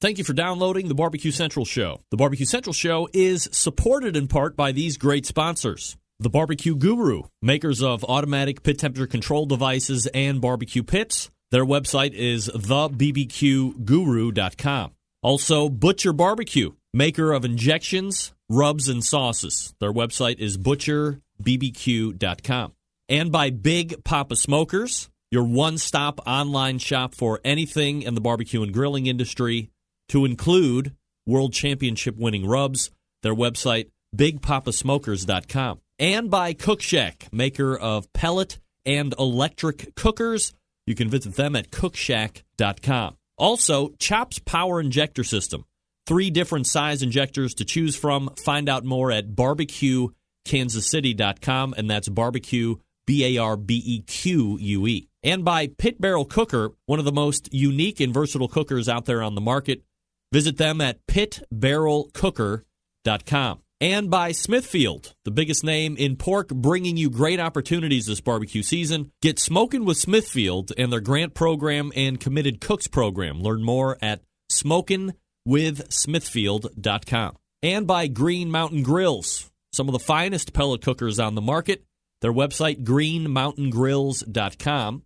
Thank you for downloading the Barbecue Central Show. The Barbecue Central Show is supported in part by these great sponsors. The Barbecue Guru, makers of automatic pit temperature control devices and barbecue pits. Their website is thebbqguru.com. Also, Butcher Barbecue, maker of injections, rubs, and sauces. Their website is butcherbbq.com. And by Big Poppa Smokers, your one-stop online shop for anything in the barbecue and grilling industry, to include World Championship winning rubs. Their website, bigpoppasmokers.com. And by Cook Shack, maker of pellet and electric cookers. You can visit them at cookshack.com. Also, Chop's Power Injector System. 3 different size injectors to choose from. Find out more at barbecuekansascity.com, and that's barbecue, BARBEQUE. And by Pit Barrel Cooker, one of the most unique and versatile cookers out there on the market. Visit them at pitbarrelcooker.com. And by Smithfield, the biggest name in pork, bringing you great opportunities this barbecue season. Get smoking with Smithfield and their grant program and committed cooks program. Learn more at smokinwithsmithfield.com. And by Green Mountain Grills, some of the finest pellet cookers on the market. Their website, greenmountaingrills.com.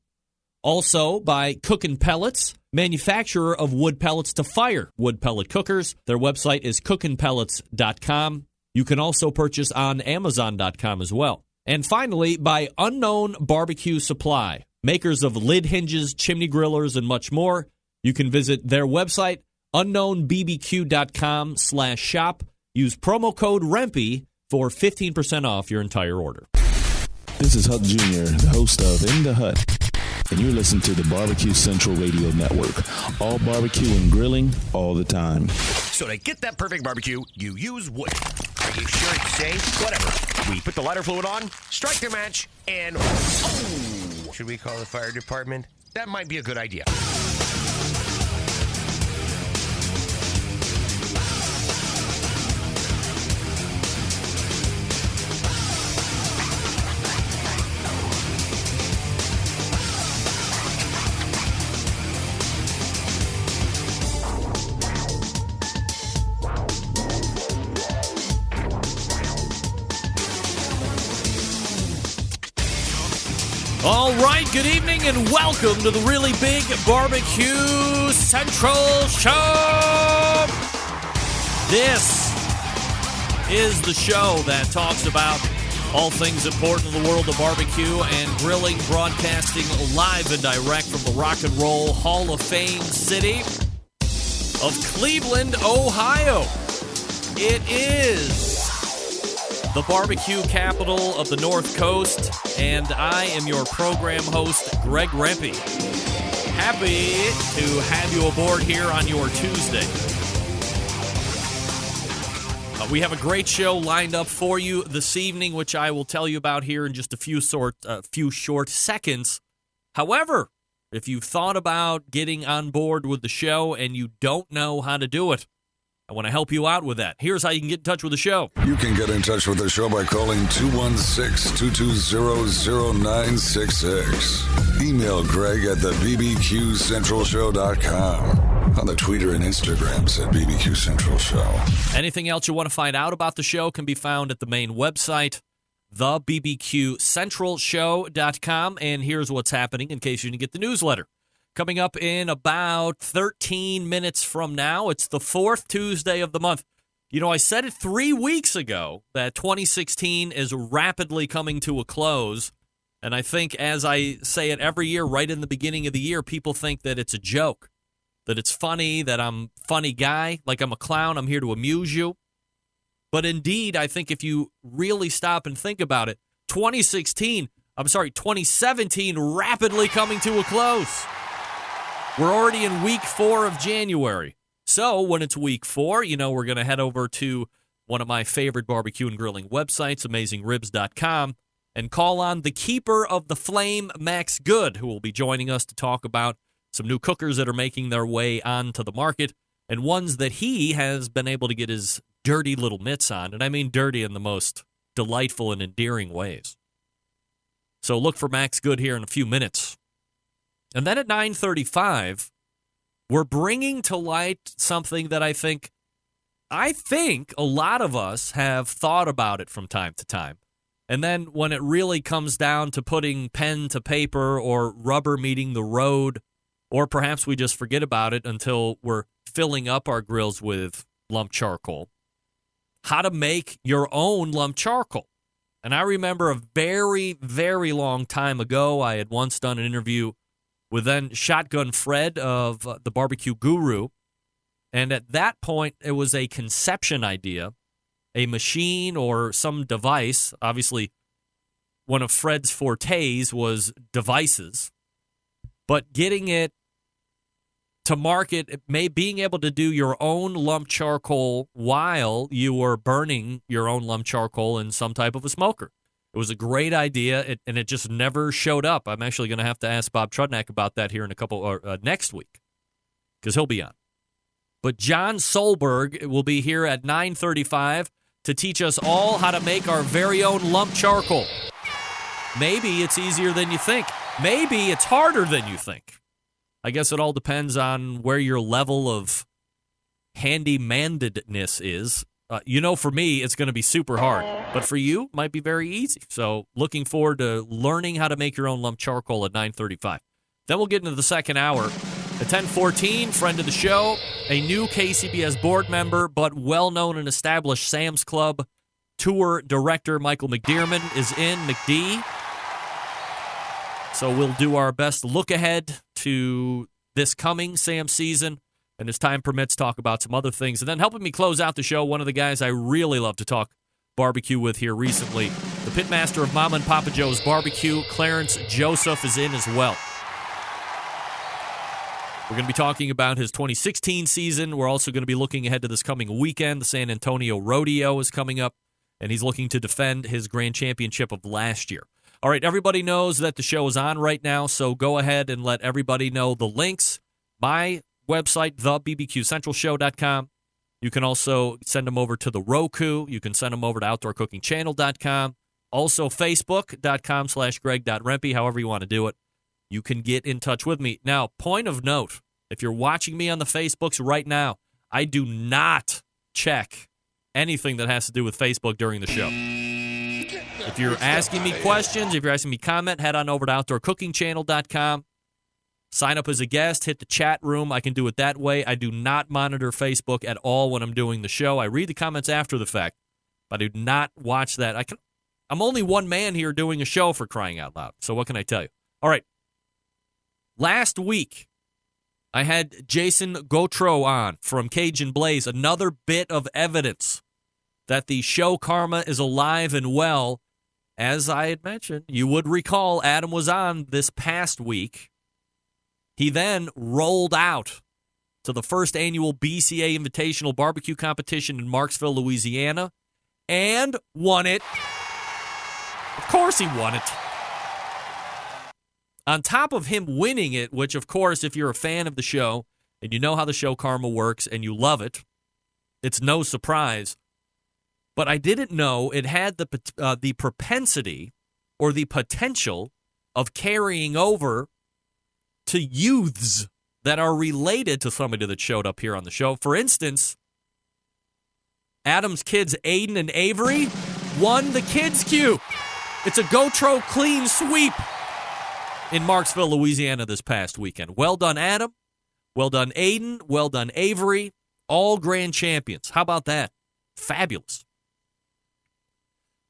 Also by Cookin' Pellets, manufacturer of wood pellets to fire wood pellet cookers. Their website is cookinpellets.com. You can also purchase on Amazon.com as well. And finally, by Unknown Barbecue Supply, makers of lid hinges, chimney grillers, and much more. You can visit their website, unknownbbq.com/shop. Use promo code REMPE for 15% off your entire order. This is Huck Jr., the host of In the Hut, and you're listening to the Barbecue Central Radio Network. All barbecue and grilling, all the time. So to get that perfect barbecue, you use wood. Are you sure it's safe? Whatever. We put the lighter fluid on, strike the match, and oh! Should we call the fire department? That might be a good idea. All right, good evening and welcome to the Really Big Barbecue Central Show. This is the show that talks about all things important in the world of barbecue and grilling, broadcasting live and direct from the Rock and Roll Hall of Fame city of Cleveland, Ohio. It is the barbecue capital of the North Coast, and I am your program host, Greg Rempe. Happy to have you aboard here on your Tuesday. We have a great show lined up for you this evening, which I will tell you about here in just a few short seconds. However, if you've thought about getting on board with the show and you don't know how to do it, I want to help you out with that. Here's how you can get in touch with the show. You can get in touch with the show by calling 216-220-0966. Email Greg at the bbqcentralshow.com. On the Twitter and Instagrams at BBQ Central Show. Anything else you want to find out about the show can be found at the main website, thebbqcentralshow.com. And here's what's happening in case you didn't get the newsletter. Coming up in about 13 minutes from now, it's the fourth Tuesday of the month. You know, I said it 3 weeks ago that 2016 is rapidly coming to a close. And I think as I say it every year, right in the beginning of the year, people think that it's a joke, that it's funny, that I'm a funny guy, like I'm a clown, I'm here to amuse you. But indeed, I think if you really stop and think about it, 2017 rapidly coming to a close. We're already in week 4 of January. So when it's week 4, you know, we're going to head over to one of my favorite barbecue and grilling websites, AmazingRibs.com, and call on the keeper of the flame, Max Good, who will be joining us to talk about some new cookers that are making their way onto the market and ones that he has been able to get his dirty little mitts on. And I mean dirty in the most delightful and endearing ways. So look for Max Good here in a few minutes. And then at 9:35, we're bringing to light something that I think a lot of us have thought about it from time to time. And then when it really comes down to putting pen to paper or rubber meeting the road, or perhaps we just forget about it until we're filling up our grills with lump charcoal, how to make your own lump charcoal. And I remember a very, very long time ago, I had once done an interview with then Shotgun Fred of the Barbecue Guru. And at that point, it was a conception idea, a machine or some device. Obviously, one of Fred's fortes was devices. But getting it to market, being able to do your own lump charcoal while you were burning your own lump charcoal in some type of a smoker. It was a great idea, and it just never showed up. I'm actually going to have to ask Bob Trudnak about that here in next week, because he'll be on. But Jon Solberg will be here at 9:35 to teach us all how to make our very own lump charcoal. Maybe it's easier than you think. Maybe it's harder than you think. I guess it all depends on where your level of handy-mandedness is. For me, it's going to be super hard. But for you, it might be very easy. So looking forward to learning how to make your own lump charcoal at 9:35. Then we'll get into the second hour. At 10:14, friend of the show, a new KCBS board member, but well-known and established Sam's Club tour director, Michael McDearman, is in. McD. So we'll do our best look ahead to this coming Sam season, and as time permits, talk about some other things. And then helping me close out the show, one of the guys I really love to talk barbecue with here recently, the pitmaster of Momma and Papa Joe's Barbecue, Clarence Joseph, is in as well. We're going to be talking about his 2016 season. We're also going to be looking ahead to this coming weekend. The San Antonio Rodeo is coming up, and he's looking to defend his grand championship of last year. All right, everybody knows that the show is on right now, so go ahead and let everybody know the links. My website, thebbqcentralshow.com. You can also send them over to the Roku. You can send them over to outdoorcookingchannel.com. Also, facebook.com/greg.rempe, however you want to do it. You can get in touch with me. Now, point of note, if you're watching me on the Facebooks right now, I do not check anything that has to do with Facebook during the show. If you're asking me questions, if you're asking me comment, head on over to outdoorcookingchannel.com. Sign up as a guest, hit the chat room. I can do it that way. I do not monitor Facebook at all when I'm doing the show. I read the comments after the fact, but I do not watch that. I'm only one man here doing a show, for crying out loud. So what can I tell you? All right. Last week, I had Jason Gautreaux on from Cajun Blaze, another bit of evidence that the show karma is alive and well. As I had mentioned, you would recall Adam was on this past week. He then rolled out to the first annual BCA Invitational Barbecue Competition in Marksville, Louisiana, and won it. Of course he won it. On top of him winning it, which, of course, if you're a fan of the show and you know how the show karma works and you love it, it's no surprise. But I didn't know it had the propensity or the potential of carrying over to youths that are related to somebody that showed up here on the show. For instance, Adam's kids, Aiden and Avery, won the Kids Q. It's a Gautreaux clean sweep in Marksville, Louisiana this past weekend. Well done, Adam. Well done, Aiden. Well done, Avery. All grand champions. How about that? Fabulous.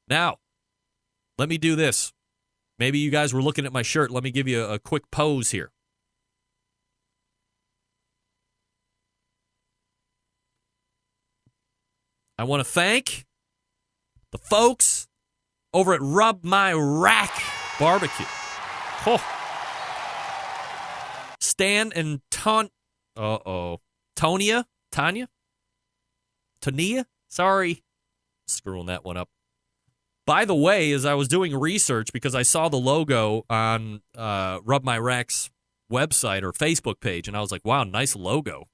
Now, let me do this. Maybe you guys were looking at my shirt. Let me give you a quick pose here. I want to thank the folks over at Rub My Rack Barbecue. Oh. Stan and Tonia? Sorry. Screwing that one up. By the way, as I was doing research, because I saw the logo on Rub My Rack's website or Facebook page, and I was like, wow, nice logo.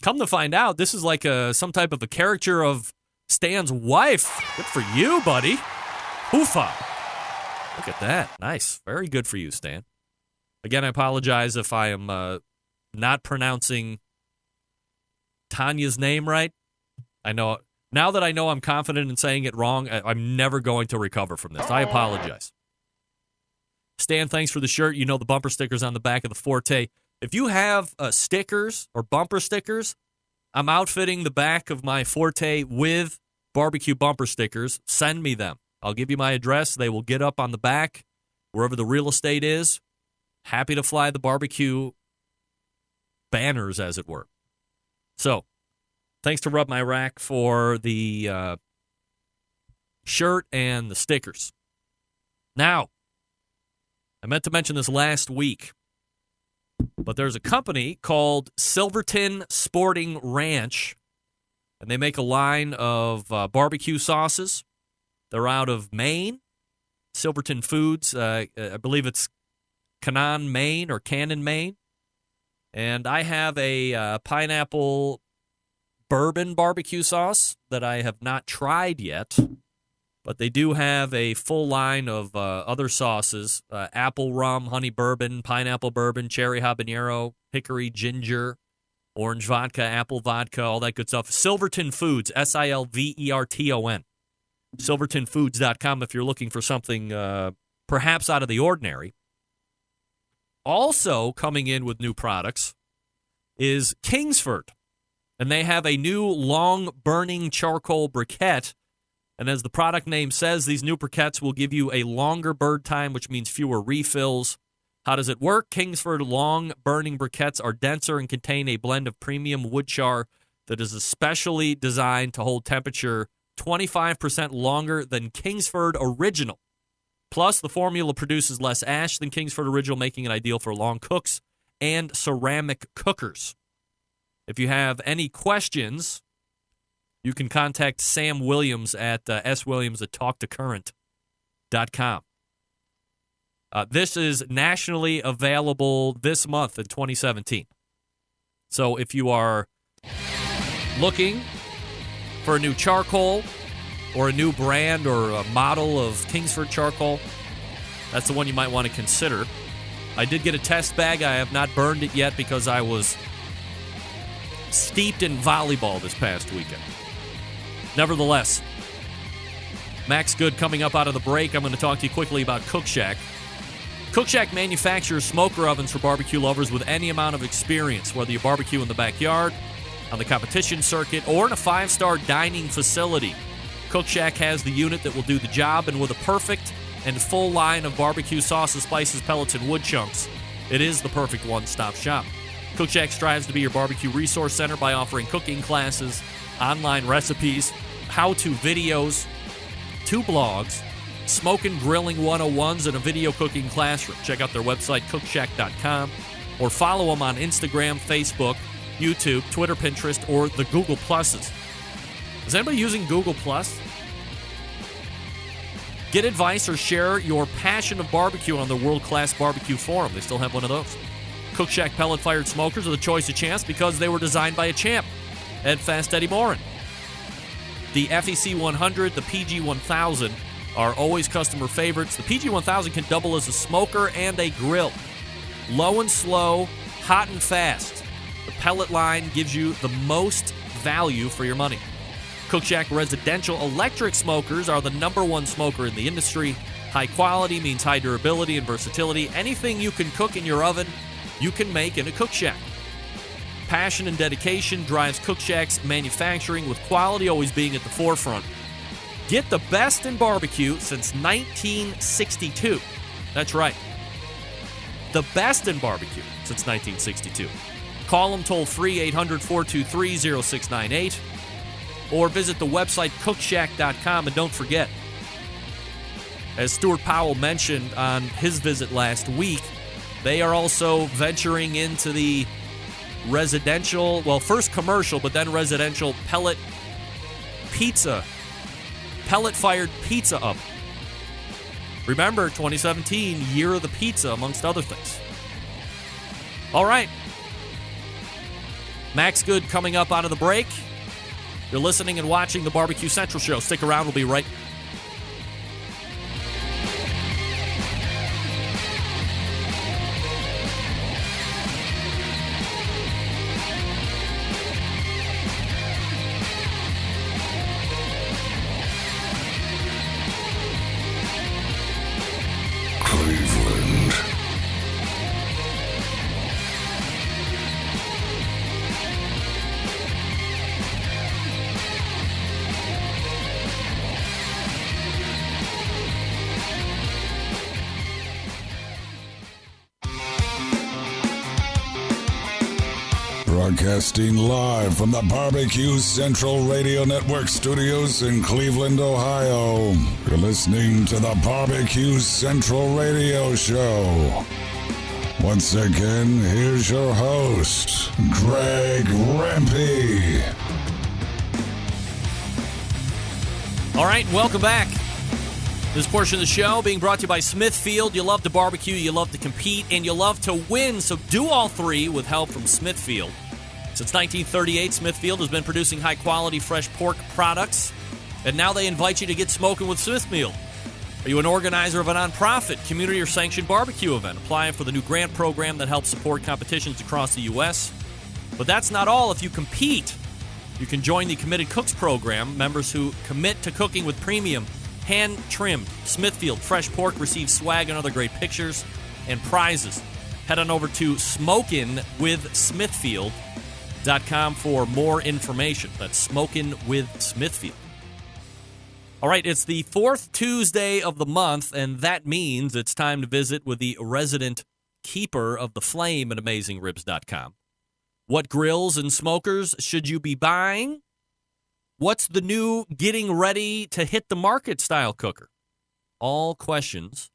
Come to find out, this is like some type of a caricature of Stan's wife. Good for you, buddy. Hoofa. Look at that. Nice. Very good for you, Stan. Again, I apologize if I am not pronouncing Tanya's name right. I know now that I know I'm confident in saying it wrong, I'm never going to recover from this. I apologize. Stan, thanks for the shirt. You know the bumper stickers on the back of the Forte. If you have stickers or bumper stickers, I'm outfitting the back of my Forte with barbecue bumper stickers. Send me them. I'll give you my address. They will get up on the back wherever the real estate is. Happy to fly the barbecue banners, as it were. So, thanks to Rub My Rack for the shirt and the stickers. Now, I meant to mention this last week, but there's a company called Silverton Sporting Ranch, and they make a line of barbecue sauces. They're out of Maine, Silverton Foods. I believe it's Cannon, Maine, or Cannon, Maine. And I have a pineapple bourbon barbecue sauce that I have not tried yet. But they do have a full line of other sauces, apple rum, honey bourbon, pineapple bourbon, cherry habanero, hickory ginger, orange vodka, apple vodka, all that good stuff. Silverton Foods, Silverton. Silvertonfoods.com if you're looking for something perhaps out of the ordinary. Also coming in with new products is Kingsford. And they have a new long-burning charcoal briquette. And as the product name says, these new briquettes will give you a longer burn time, which means fewer refills. How does it work? Kingsford long-burning briquettes are denser and contain a blend of premium wood char that is especially designed to hold temperature 25% longer than Kingsford Original. Plus, the formula produces less ash than Kingsford Original, making it ideal for long cooks and ceramic cookers. If you have any questions, you can contact Sam Williams at swilliams@talktocurrent.com. This is nationally available this month in 2017. So if you are looking for a new charcoal or a new brand or a model of Kingsford charcoal, that's the one you might want to consider. I did get a test bag. I have not burned it yet because I was steeped in volleyball this past weekend. Nevertheless, Max Good coming up out of the break. I'm going to talk to you quickly about Cook Shack. Cook Shack manufactures smoker ovens for barbecue lovers with any amount of experience, whether you barbecue in the backyard, on the competition circuit, or in a 5-star dining facility. Cook Shack has the unit that will do the job, and with a perfect and full line of barbecue sauces, spices, pellets, and wood chunks, it is the perfect one-stop shop. Cook Shack strives to be your barbecue resource center by offering cooking classes, online recipes, how-to videos, 2 blogs, smoke and grilling 101s, and a video cooking classroom. Check out their website, cookshack.com, or follow them on Instagram, Facebook, YouTube, Twitter, Pinterest, or the Google Pluses. Is anybody using Google Plus? Get advice or share your passion of barbecue on the world-class barbecue forum. They still have one of those. Cook Shack pellet-fired smokers are the choice of chance because they were designed by a champ, Ed Fast Eddie Morin. The FEC 100, the PG 1000 are always customer favorites. The PG 1000 can double as a smoker and a grill. Low and slow, hot and fast. The pellet line gives you the most value for your money. Cook Shack residential electric smokers are the #1 smoker in the industry. High quality means high durability and versatility. Anything you can cook in your oven, you can make in a Cook Shack. Passion and dedication drives Cook Shack's manufacturing, with quality always being at the forefront. Get the best in barbecue since 1962. That's right. The best in barbecue since 1962. Call them toll-free, 800-423-0698, or visit the website cookshack.com. And don't forget, as Stuart Powell mentioned on his visit last week, they are also venturing into the residential, well, first commercial, but then residential pellet-fired pizza oven. Remember, 2017, year of the pizza, amongst other things. All right. Max Good coming up out of the break. You're listening and watching the Barbecue Central Show. Stick around. We'll be right back. Broadcasting live from the Barbecue Central Radio Network studios in Cleveland, Ohio. You're listening to the Barbecue Central Radio Show. Once again, here's your host, Greg Rempe. All right, welcome back. This portion of the show being brought to you by Smithfield. You love to barbecue, you love to compete, and you love to win, so do all three with help from Smithfield. Since 1938, Smithfield has been producing high-quality fresh pork products, and now they invite you to get smoking with Smithfield. Are you an organizer of a nonprofit, community, or sanctioned barbecue event? Applying for the new grant program that helps support competitions across the U.S. But that's not all. If you compete, you can join the Committed Cooks program. Members who commit to cooking with premium, hand-trimmed Smithfield fresh pork receive swag and other great pictures and prizes. Head on over to smokinwithsmithfield.com for more information. That's Smokin' with Smithfield. All right, it's the fourth Tuesday of the month, and that means it's time to visit with the resident keeper of the flame at AmazingRibs.com. What grills and smokers should you be buying? What's the new getting ready to hit the market style cooker? All questions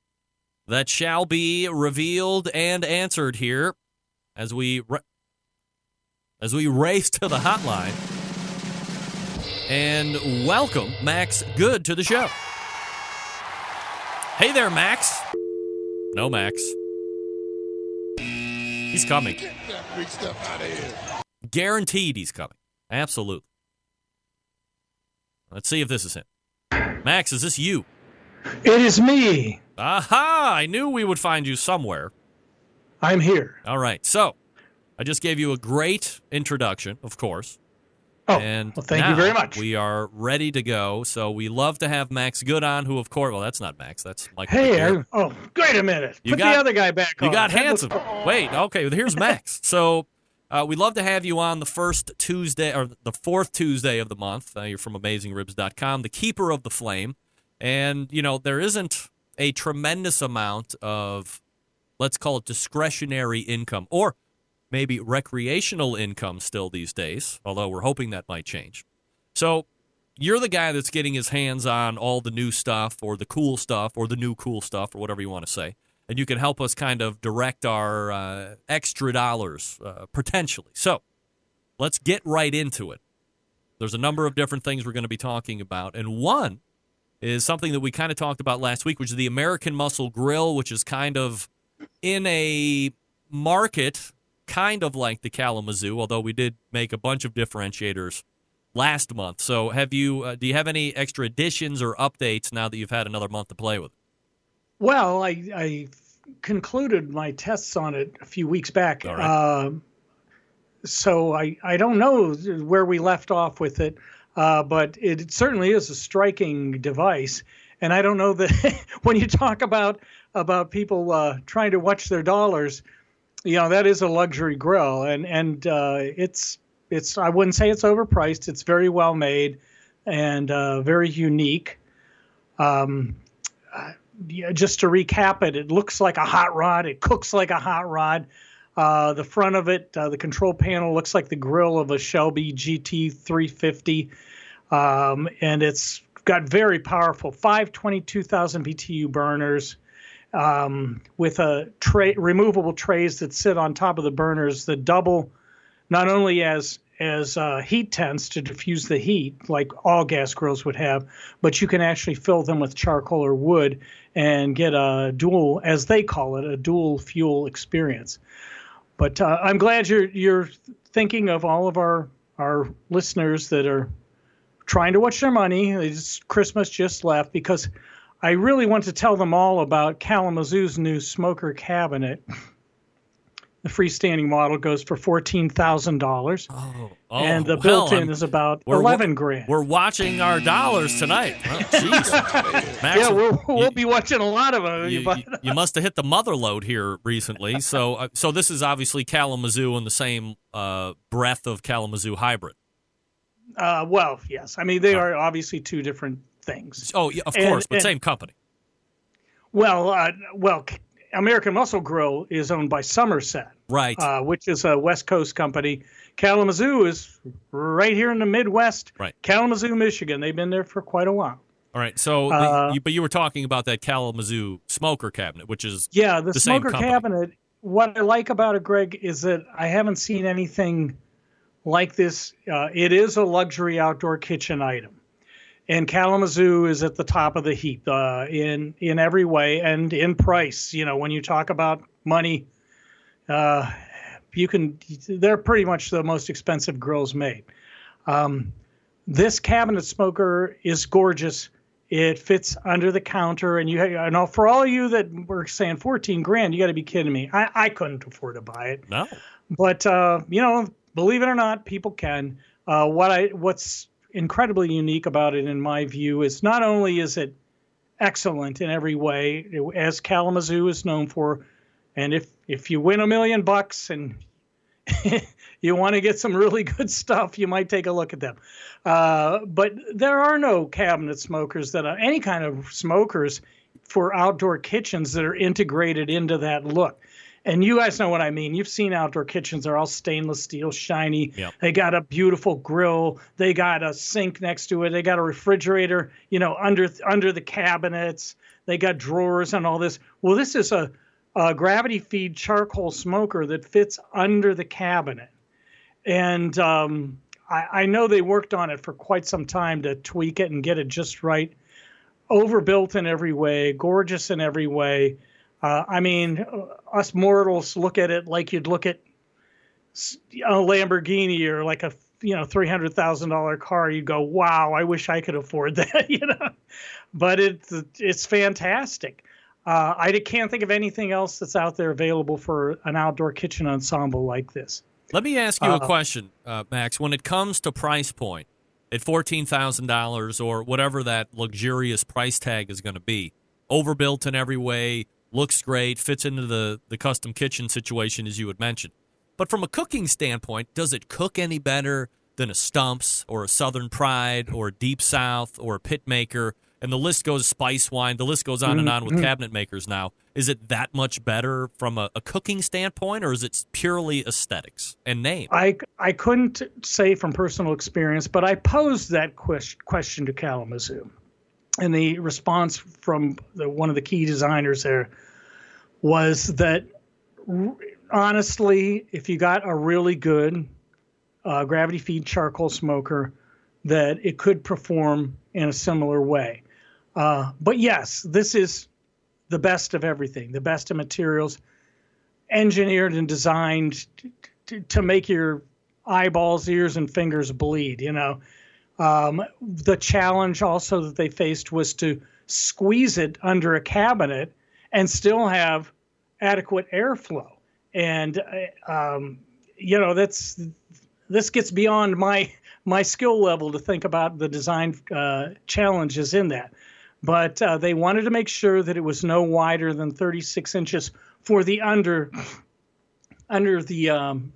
that shall be revealed and answered here as we race to the hotline and welcome Max Good to the show. Hey there, Max. No, Max. He's coming. Get that big stuff out of here. Guaranteed he's coming. Absolutely. Let's see if this is him. Max, is this you? It is me. Aha! I knew we would find you somewhere. I'm here. All right. So, I just gave you a great introduction, of course. Oh, and well, thank you very much. We are ready to go. So, we love to have Max Good on, who, of course, well, that's not Max. That's Michael McDearman. Wait a minute. Put the other guy back on. You got handsome. Wait, okay, well, here's Max. So, we'd love to have you on the first Tuesday, or the fourth Tuesday of the month. You're from AmazingRibs.com, the keeper of the flame. And, you know, there isn't a tremendous amount of, let's call it discretionary income, or maybe recreational income still these days, although we're hoping that might change. So you're the guy that's getting his hands on all the new stuff, or the cool stuff, or the new cool stuff, or whatever you want to say. And you can help us kind of direct our extra dollars, potentially. So let's get right into it. There's a number of different things we're going to be talking about. And one is something that we kind of talked about last week, which is the American Muscle Grill, which is kind of in a market kind of like the Kalamazoo, although we did make a bunch of differentiators last month. So have you? Do you have any extra additions or updates now that you've had another month to play with it? Well, I concluded my tests on it a few weeks back. All right. So I don't know where we left off with it, but it certainly is a striking device. And I don't know that when you talk about people trying to watch their dollars, you know, that is a luxury grill. And it's I wouldn't say it's overpriced. It's very well made and very unique. Just to recap it, it looks like a hot rod. It cooks like a hot rod. The front of it, the control panel looks like the grill of a Shelby GT 350. And it's got very powerful 522,000 BTU burners with a removable trays that sit on top of the burners that double not only as heat tents to diffuse the heat like all gas grills would have, but you can actually fill them with charcoal or wood and get a dual, as they call it, a dual fuel experience. But I'm glad you're thinking of all of our listeners that are trying to watch their money. Christmas just left, because I really want to tell them all about Kalamazoo's new smoker cabinet. The freestanding model goes for $14,000. Oh, and the built-in is about $11,000. We're watching our dollars tonight. Oh, jeez. Max, yeah, we'll be watching a lot of them. You must have hit the mother load here recently. So this is obviously Kalamazoo in the same breadth of Kalamazoo hybrid. Well, yes. I mean, they are obviously two different things. Oh, yeah, of course, but same company. Well, American Muscle Grill is owned by Somerset. Right. Which is a West Coast company. Kalamazoo is right here in the Midwest. Right. Kalamazoo, Michigan. They've been there for quite a while. All right. So, but you were talking about that Kalamazoo smoker cabinet, which is the same smoker company. cabinet. What I like about it, Greg, is that I haven't seen anything like this. It is a luxury outdoor kitchen item, and Kalamazoo is at the top of the heap in every way and in price. When you talk about money, they're pretty much the most expensive grills made. This cabinet smoker is gorgeous. It fits under the counter, and for all of you that were saying $14,000, you got to be kidding me. I couldn't afford to buy it. No. But believe it or not, people can. What's incredibly unique about it, in my view, is not only is it excellent in every way, as Kalamazoo is known for, and if you win $1 million and you want to get some really good stuff, you might take a look at them. But there are no cabinet smokers that are any kind of smokers for outdoor kitchens that are integrated into that look. And you guys know what I mean. You've seen outdoor kitchens. They're all stainless steel, shiny. Yep. They got a beautiful grill. They got a sink next to it. They got a refrigerator, under the cabinets. They got drawers and all this. Well, this is a gravity feed charcoal smoker that fits under the cabinet. And I know they worked on it for quite some time to tweak it and get it just right. Overbuilt in every way, gorgeous in every way. Us mortals look at it like you'd look at a Lamborghini or like a $300,000 car. You go, wow, I wish I could afford that, But it's fantastic. I can't think of anything else that's out there available for an outdoor kitchen ensemble like this. Let me ask you a question, Max. When it comes to price point, at $14,000 or whatever that luxurious price tag is going to be, overbuilt in every way, looks great, fits into the custom kitchen situation, as you had mentioned. But from a cooking standpoint, does it cook any better than a Stump's or a Southern Pride or a Deep South or a Pitmaker? And the list goes, Spice Wine, the list goes on and on with cabinet makers now. Is it that much better from a cooking standpoint, or is it purely aesthetics and name? I couldn't say from personal experience, but I posed that question to Kalamazoo. And the response from one of the key designers there was that, honestly, if you got a really good gravity feed charcoal smoker, that it could perform in a similar way. But yes, this is the best of everything, the best of materials, engineered and designed to make your eyeballs, ears, and fingers bleed, The challenge also that they faced was to squeeze it under a cabinet and still have adequate airflow. And, this gets beyond my skill level to think about the design challenges in that. But they wanted to make sure that it was no wider than 36 inches for the under the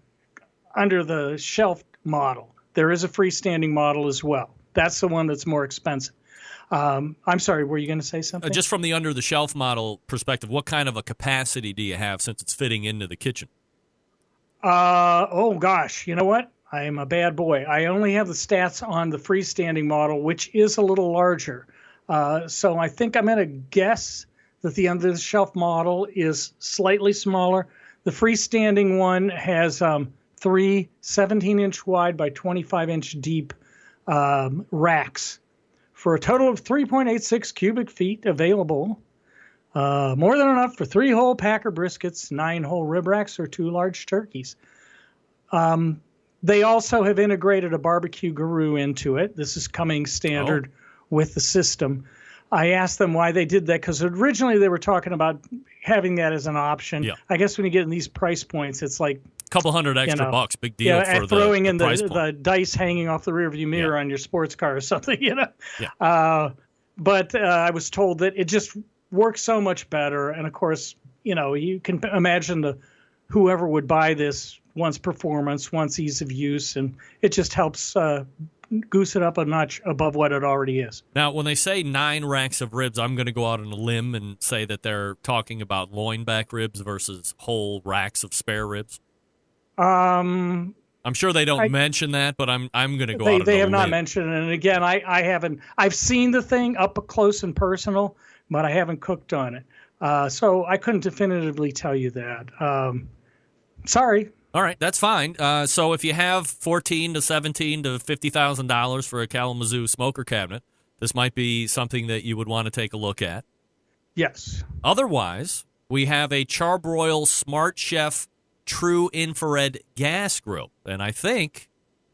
shelf model. There is a freestanding model as well. That's the one that's more expensive. I'm sorry, were you going to say something? Just from the under the shelf model perspective, what kind of a capacity do you have since it's fitting into the kitchen? Oh gosh, you know what? I am a bad boy. I only have the stats on the freestanding model, which is a little larger. So I think I'm going to guess that the under the shelf model is slightly smaller. The freestanding one has three 17-inch wide by 25-inch deep racks for a total of 3.86 cubic feet available. More than enough for 3 whole Packer briskets, 9 whole rib racks, or 2 large turkeys. They also have integrated a barbecue guru into it. This is coming standard with the system. I asked them why they did that, because originally they were talking about having that as an option. Yeah. I guess when you get in these price points, it's like a couple $100 extra bucks, big deal for throwing in the dice hanging off the rearview mirror on your sports car or something, Yeah. But I was told that it just works so much better, and of course, you can imagine whoever would buy this wants performance, wants ease of use, and it just helps goose it up a notch above what it already is. Now, when they say 9 racks of ribs, I'm going to go out on a limb and say that they're talking about loin back ribs versus whole racks of spare ribs. I'm sure they don't mention that, but I'm going to go out on They a have not limb. mentioned it. And again, I haven't. I've seen the thing up close and personal, but I haven't cooked on it. So I couldn't definitively tell you that. Sorry. All right, that's fine. So if you have $14,000 to $17,000 to $50,000 for a Kalamazoo smoker cabinet, this might be something that you would want to take a look at. Yes. Otherwise, we have a Char-Broil Smart Chef True Infrared Gas Grill. And I think,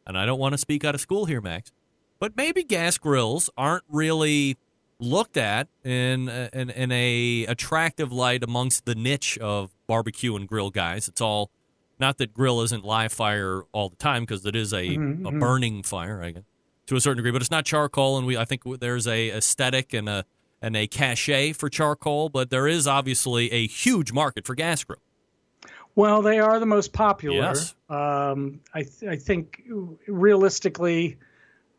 and I don't want to speak out of school here, Max, but maybe gas grills aren't really looked at in a attractive light amongst the niche of barbecue and grill guys. It's all, not that grill isn't live fire all the time, because it is a burning fire, I guess, to a certain degree, but it's not charcoal, and I think there's a aesthetic and a cachet for charcoal, but there is obviously a huge market for gas grill. Well, they are the most popular. Yes. I think realistically,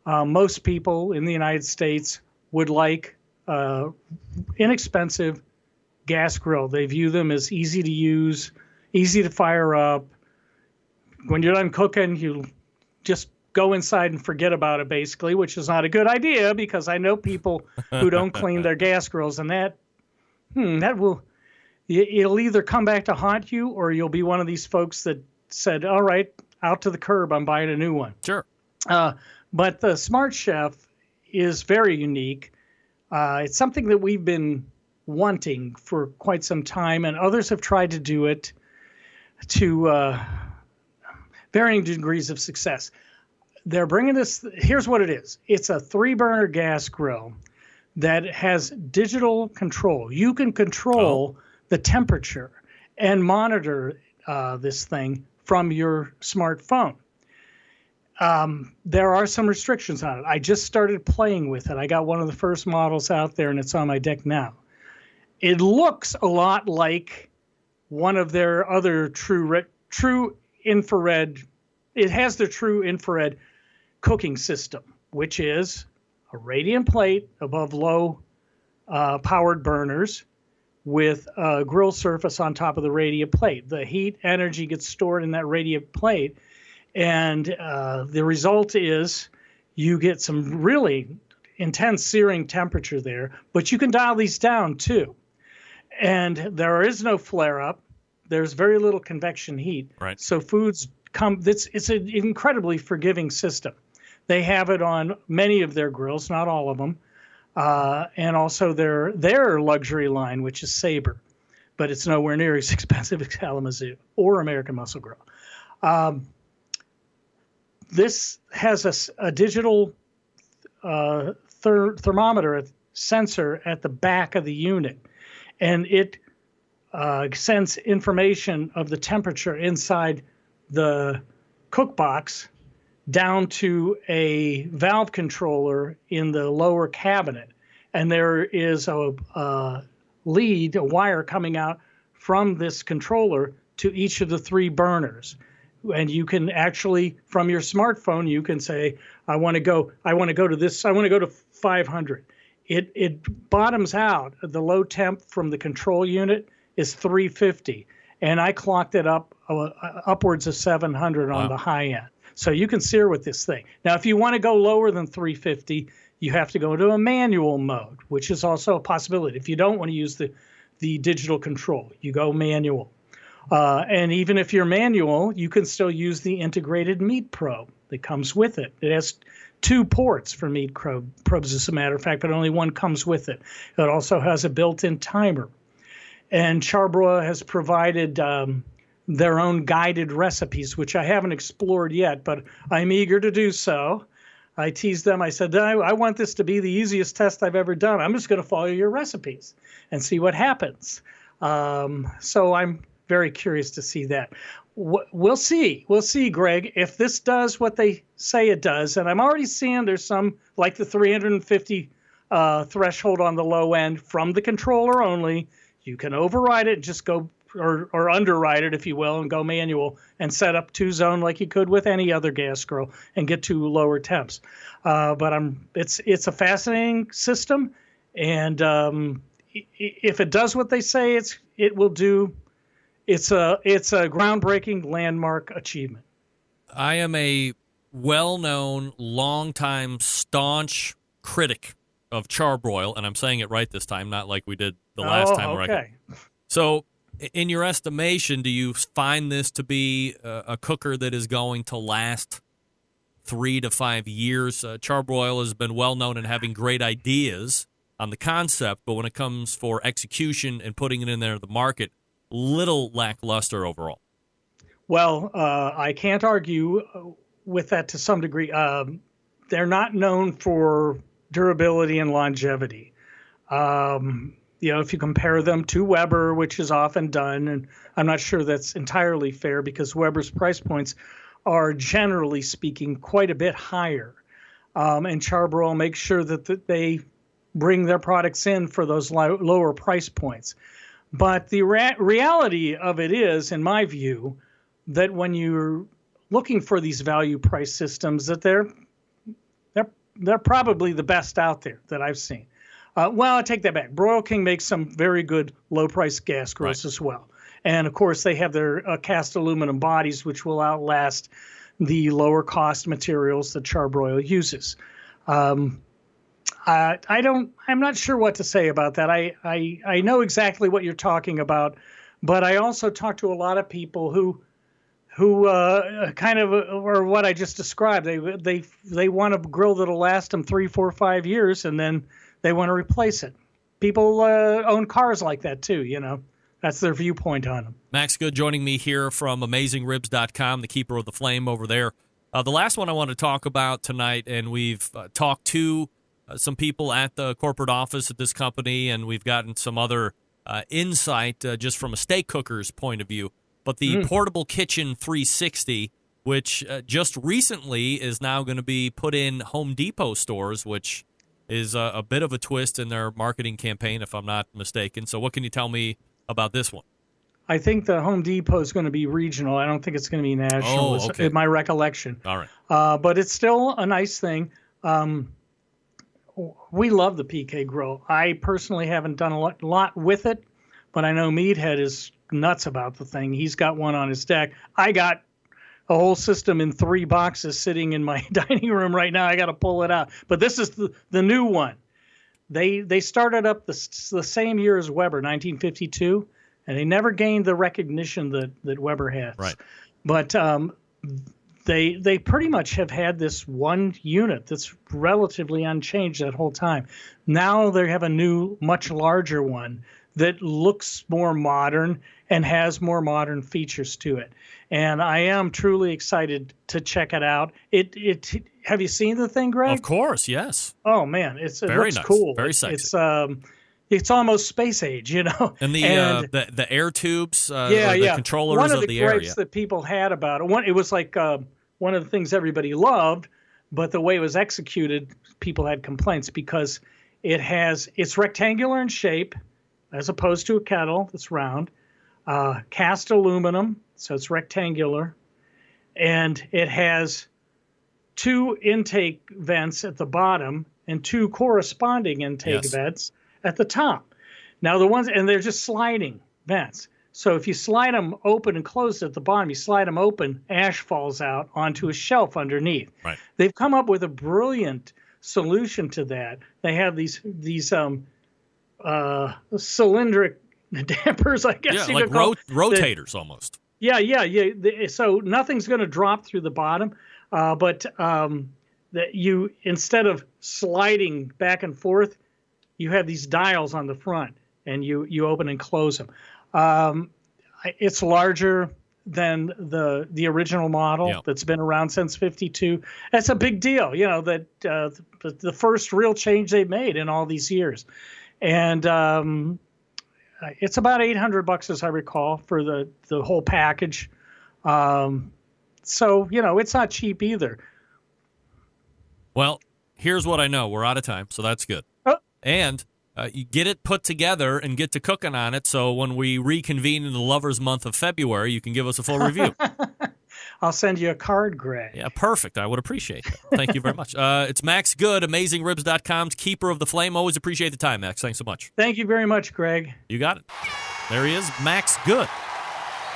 most people in the United States would like inexpensive gas grill. They view them as easy to use, easy to fire up. When you're done cooking, you just go inside and forget about it, basically, which is not a good idea, because I know people who don't clean their gas grills, and that will, it'll either come back to haunt you, or you'll be one of these folks that said, all right, out to the curb, I'm buying a new one. Sure. But the Smart Chef is very unique. It's something that we've been wanting for quite some time, and others have tried to do it to varying degrees of success. They're bringing this. Here's what it is. It's a 3-burner gas grill that has digital control. You can control the temperature and monitor this thing from your smartphone. There are some restrictions on it. I just started playing with it. I got one of the first models out there, and it's on my deck now. It looks a lot like one of their other true infrared. It has the true infrared cooking system, which is a radiant plate above low powered burners with a grill surface on top of the radiant plate. The heat energy gets stored in that radiant plate, and the result is you get some really intense searing temperature there, but you can dial these down too. And there is no flare-up. There's very little convection heat. Right. So foods come, it's an incredibly forgiving system. They have it on many of their grills, not all of them, and also their luxury line, which is Sabre, but it's nowhere near as expensive as Kalamazoo or American Muscle Grill. This has a digital thermometer sensor at the back of the unit, and it sends information of the temperature inside the cook box down to a valve controller in the lower cabinet. And there is a wire coming out from this controller to each of the 3 burners. And you can actually, from your smartphone, you can say, I want to go to this, I want to go to 500. It bottoms out. The low temp from the control unit is 350. And I clocked it up upwards of 700 on the high end. So you can sear with this thing. Now, if you want to go lower than 350, you have to go to a manual mode, which is also a possibility. If you don't want to use the digital control, you go manual. And even if you're manual, you can still use the integrated meat probe that comes with it. It has 2 ports for meat probes, as a matter of fact, but only one comes with it. It also has a built-in timer. And Char-Broil has provided their own guided recipes, which I haven't explored yet, but I'm eager to do so. I teased them. I said, I want this to be the easiest test I've ever done. I'm just going to follow your recipes and see what happens. So I'm very curious to see that. We'll see. We'll see, Greg, if this does what they say it does. And I'm already seeing there's some, like the 350 threshold on the low end from the controller only. You can override it and just go, or underride it, if you will, and go manual and set up 2-zone like you could with any other gas grill and get to lower temps. But it's a fascinating system, and if it does what they say it will do, it's a groundbreaking landmark achievement. I am a well-known, long-time, staunch critic of Char-Broil, and I'm saying it right this time, not like we did the last time. Okay. So, in your estimation, do you find this to be a cooker that is going to last 3 to 5 years? Char-Broil has been well-known in having great ideas on the concept, but when it comes for execution and putting it in there the market, little lackluster overall. Well, I can't argue with that to some degree. They're not known for durability and longevity. If you compare them to Weber, which is often done, and I'm not sure that's entirely fair because Weber's price points are generally speaking quite a bit higher. And Char-Broil makes sure that they bring their products in for those lower price points. But the reality of it is, in my view, that when you're looking for these value price systems, that they're probably the best out there that I've seen. Well, I take that back. Broil King makes some very good low-price gas grills as well. And, of course, they have their cast aluminum bodies, which will outlast the lower-cost materials that Char-Broil uses. I'm not sure what to say about that. I know exactly what you're talking about, but I also talk to a lot of people who kind of or what I just described. They want a grill that'll last them 3, 4, 5 years, and then they want to replace it. People own cars like that too. That's their viewpoint on them. Max Good joining me here from AmazingRibs.com, the keeper of the flame over there. The last one I want to talk about tonight, and we've talked to some people at the corporate office at this company, and we've gotten some other insight just from a steak cooker's point of view. But the Portable Kitchen 360, which just recently is now going to be put in Home Depot stores, which is a bit of a twist in their marketing campaign, if I'm not mistaken. So what can you tell me about this one? I think the Home Depot is going to be regional. I don't think it's going to be national, in my recollection. All right. But it's still a nice thing. We love the PK grill. I personally haven't done a lot with it, but I know Meathead is nuts about the thing. He's got one on his deck. I got a whole system in 3 boxes sitting in my dining room right now. I got to pull it out. But this is the new one. They started up the same year as Weber, 1952, and they never gained the recognition that Weber has. Right. But they pretty much have had this one unit that's relatively unchanged that whole time. Now they have a new, much larger one that looks more modern and has more modern features to it. And I am truly excited to check it out. Have you seen the thing, Greg? Of course, yes. Oh man, it very looks nice. cool. Very sexy. It's almost space age, And the air tubes, the controllers one of the the gripes area that people had about it, it was like one of the things everybody loved, but the way it was executed, people had complaints because it's rectangular in shape, as opposed to a kettle that's round, cast aluminum, so it's rectangular, and it has 2 intake vents at the bottom and 2 corresponding intake vents at the top. Now they're just sliding vents. So if you slide them open and closed at the bottom, you slide them open, ash falls out onto a shelf underneath. Right. They've come up with a brilliant solution to that. They have these cylindric dampers, I guess you like could call rotators almost. Yeah. So nothing's going to drop through the bottom, but that you, instead of sliding back and forth, you have these dials on the front, and you open and close them. It's larger than the original model that's been around since '52. That's a big deal, that the first real change they've made in all these years. And it's about $800, as I recall, for the whole package. So, it's not cheap either. Well, here's what I know. We're out of time, so that's good. Oh. And you get it put together and get to cooking on it, so when we reconvene in the Lovers Month of February, you can give us a full review. I'll send you a card, Greg. Yeah, perfect. I would appreciate that. Thank you very much. It's Max Good, AmazingRibs.com's keeper of the flame. Always appreciate the time, Max. Thanks so much. Thank you very much, Greg. You got it. There he is, Max Good.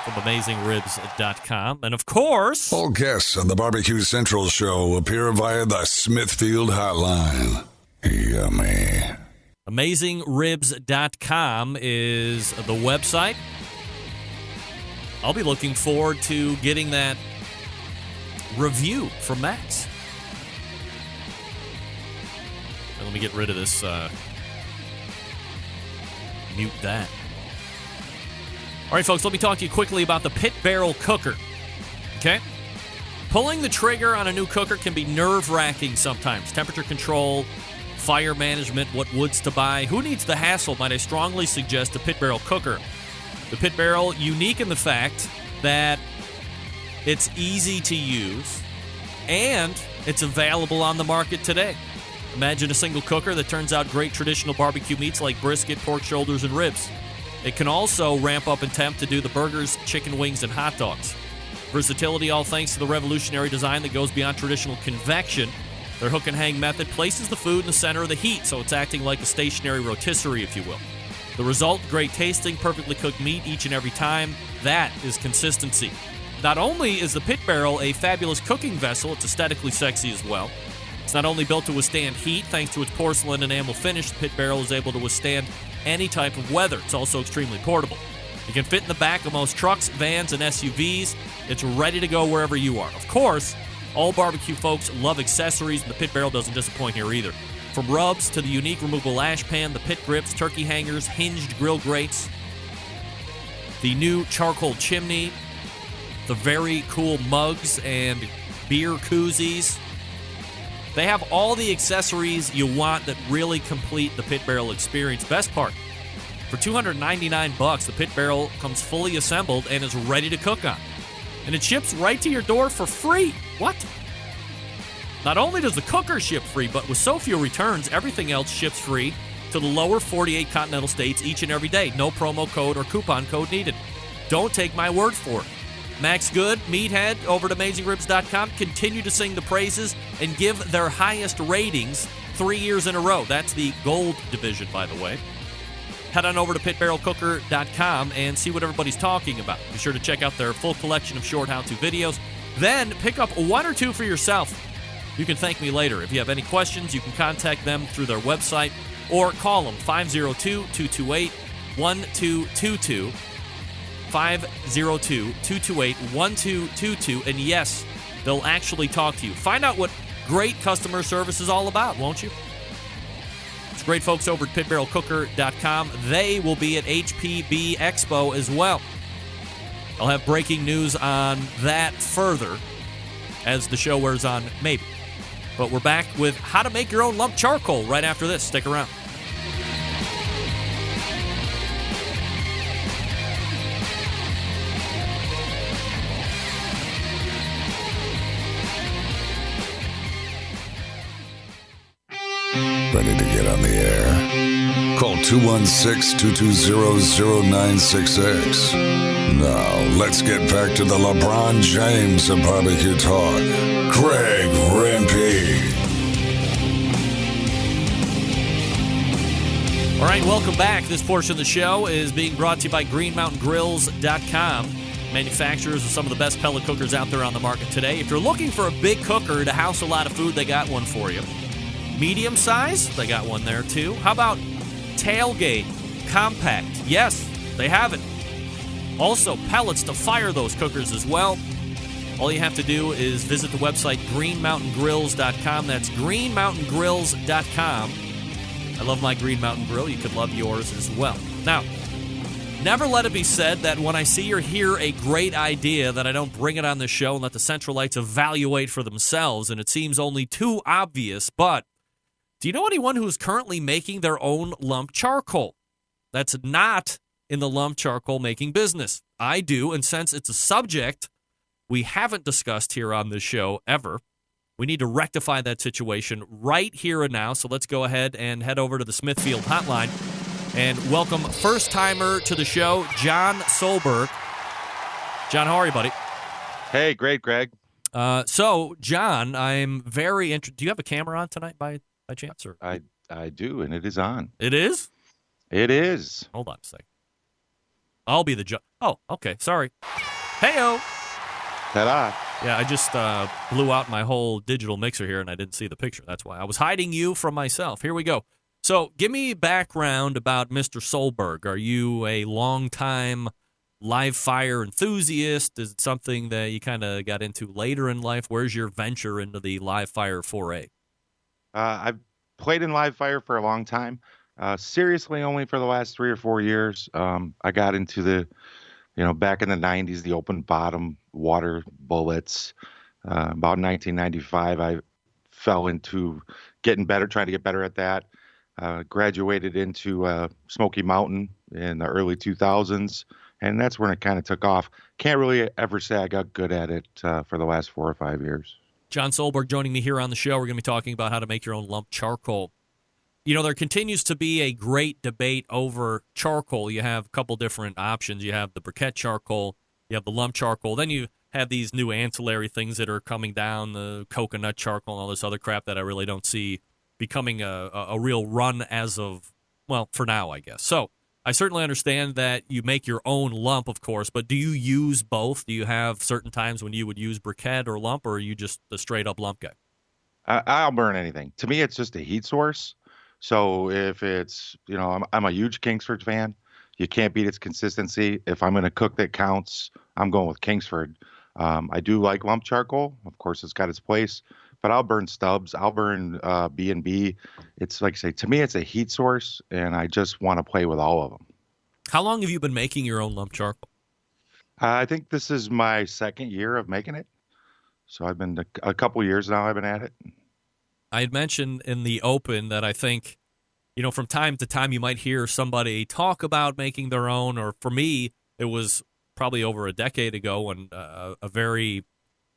from AmazingRibs.com. And, of course, All guests on the Barbecue Central show appear via the Smithfield Hotline. Yummy. AmazingRibs.com is the website. I'll be looking forward to getting that review from Max. Let me get rid of this. Mute that. All right, folks, let me talk to you quickly about the Pit Barrel Cooker. Okay? Pulling the trigger on a new cooker can be nerve-wracking sometimes. Temperature control, fire management, what woods to buy. Who needs the hassle? Might I strongly suggest a Pit Barrel Cooker. The Pit Barrel, unique in the fact that it's easy to use and it's available on the market today. Imagine a single cooker that turns out great traditional barbecue meats like brisket, pork shoulders, and ribs. It can also ramp up in temp to do the burgers, chicken wings, and hot dogs. Versatility, all thanks to the revolutionary design that goes beyond traditional convection. Their hook and hang method places the food in the center of the heat, so it's acting like a stationary rotisserie, if you will. The result, great tasting, perfectly cooked meat each and every time. That is consistency. Not only is the Pit Barrel a fabulous cooking vessel, it's aesthetically sexy as well. It's not only built to withstand heat, thanks to its porcelain enamel finish, the Pit Barrel is able to withstand any type of weather. It's also extremely portable. It can fit in the back of most trucks, vans, and SUVs. It's ready to go wherever you are. Of course, all barbecue folks love accessories, and the Pit Barrel doesn't disappoint here either. From rubs to the unique removable ash pan, the pit grips, turkey hangers, hinged grill grates, the new charcoal chimney, the very cool mugs and beer koozies. They have all the accessories you want that really complete the Pit Barrel experience. Best part, for $299, the Pit Barrel comes fully assembled and is ready to cook on. And it ships right to your door for free. What? Not only does the cooker ship free, but with so few returns, everything else ships free to the lower 48 continental states each and every day. No promo code or coupon code needed. Don't take my word for it. Max Good, Meathead, over at AmazingRibs.com, continue to sing the praises and give their highest ratings 3 years in a row. That's the gold division, by the way. Head on over to pitbarrelcooker.com and see what everybody's talking about. Be sure to check out their full collection of short how-to videos. Then pick up one or two for yourself. You can thank me later. If you have any questions, you can contact them through their website or call them 502-228-1222. 502-228-1222. And yes, they'll actually talk to you. Find out what great customer service is all about, won't you? It's great folks over at pitbarrelcooker.com. They will be at HPB Expo as well. I'll have breaking news on that further as the show wears on, maybe. But we're back with how to make your own lump charcoal right after this. Stick around. Ready to get on the air? Call 216-220-0966. Now, let's get back to the LeBron James of barbecue talk. Greg Rempe. All right, welcome back. This portion of the show is being brought to you by GreenMountainGrills.com. Manufacturers of some of the best pellet cookers out there on the market today. If you're looking for a big cooker to house a lot of food, they got one for you. Medium size, they got one there too. How about tailgate, compact? Yes, they have it. Also, pellets to fire those cookers as well. All you have to do is visit the website greenmountaingrills.com. That's greenmountaingrills.com. I love my Green Mountain Grill. You could love yours as well. Now, never let it be said that when I see or hear a great idea that I don't bring it on the show and let the Centralites evaluate for themselves, and it seems only too obvious, but do you know anyone who's currently making their own lump charcoal that's not in the lump charcoal making business? I do, and since it's a subject we haven't discussed here on this show ever, we need to rectify that situation right here and now. So let's go ahead and head over to the Smithfield hotline and welcome first-timer to the show, Jon Solberg. Jon, how are you, buddy? Hey, great, Greg. So, Jon, I'm very interested. Do you have a camera on tonight by chance? Or? I do, and it is on. It is? It is. Hold on a second. I'll be the judge. Oh, okay. Sorry. Heyo. Ta-da. Yeah, I just blew out my whole digital mixer here, and I didn't see the picture. That's why I was hiding you from myself. Here we go. So, give me background about Mr. Solberg. Are you a longtime live fire enthusiast? Is it something that you kind of got into later in life? Where's your venture into the live fire foray? I've played in live fire for a long time. Seriously, only for the last 3 or 4 years. I got into back in the 90s, the open bottom water bullets. About 1995, I fell into getting better, trying to get better at that. Graduated into Smoky Mountain in the early 2000s, and that's when it kind of took off. Can't really ever say I got good at it for the last 4 or 5 years. Jon Solberg joining me here on the show. We're going to be talking about how to make your own lump charcoal. You know, there continues to be a great debate over charcoal. You have a couple different options. You have the briquette charcoal, you have the lump charcoal, then you have these new ancillary things that are coming down, the coconut charcoal and all this other crap that I really don't see becoming a real run as of, well, for now, I guess. So I certainly understand that you make your own lump, of course, but do you use both? Do you have certain times when you would use briquette or lump, or are you just a straight-up lump guy? I'll burn anything. To me, it's just a heat source. So if it's, I'm a huge Kingsford fan. You can't beat its consistency. If I'm going to cook that counts, I'm going with Kingsford. I do like lump charcoal. Of course, it's got its place. But I'll burn stubs. I'll burn B&B. It's like I say, to me, it's a heat source, and I just want to play with all of them. How long have you been making your own lump charcoal? I think this is my second year of making it. So I've been a couple years now I've been at it. I had mentioned in the open that I think, from time to time you might hear somebody talk about making their own, or for me, it was probably over a decade ago when a very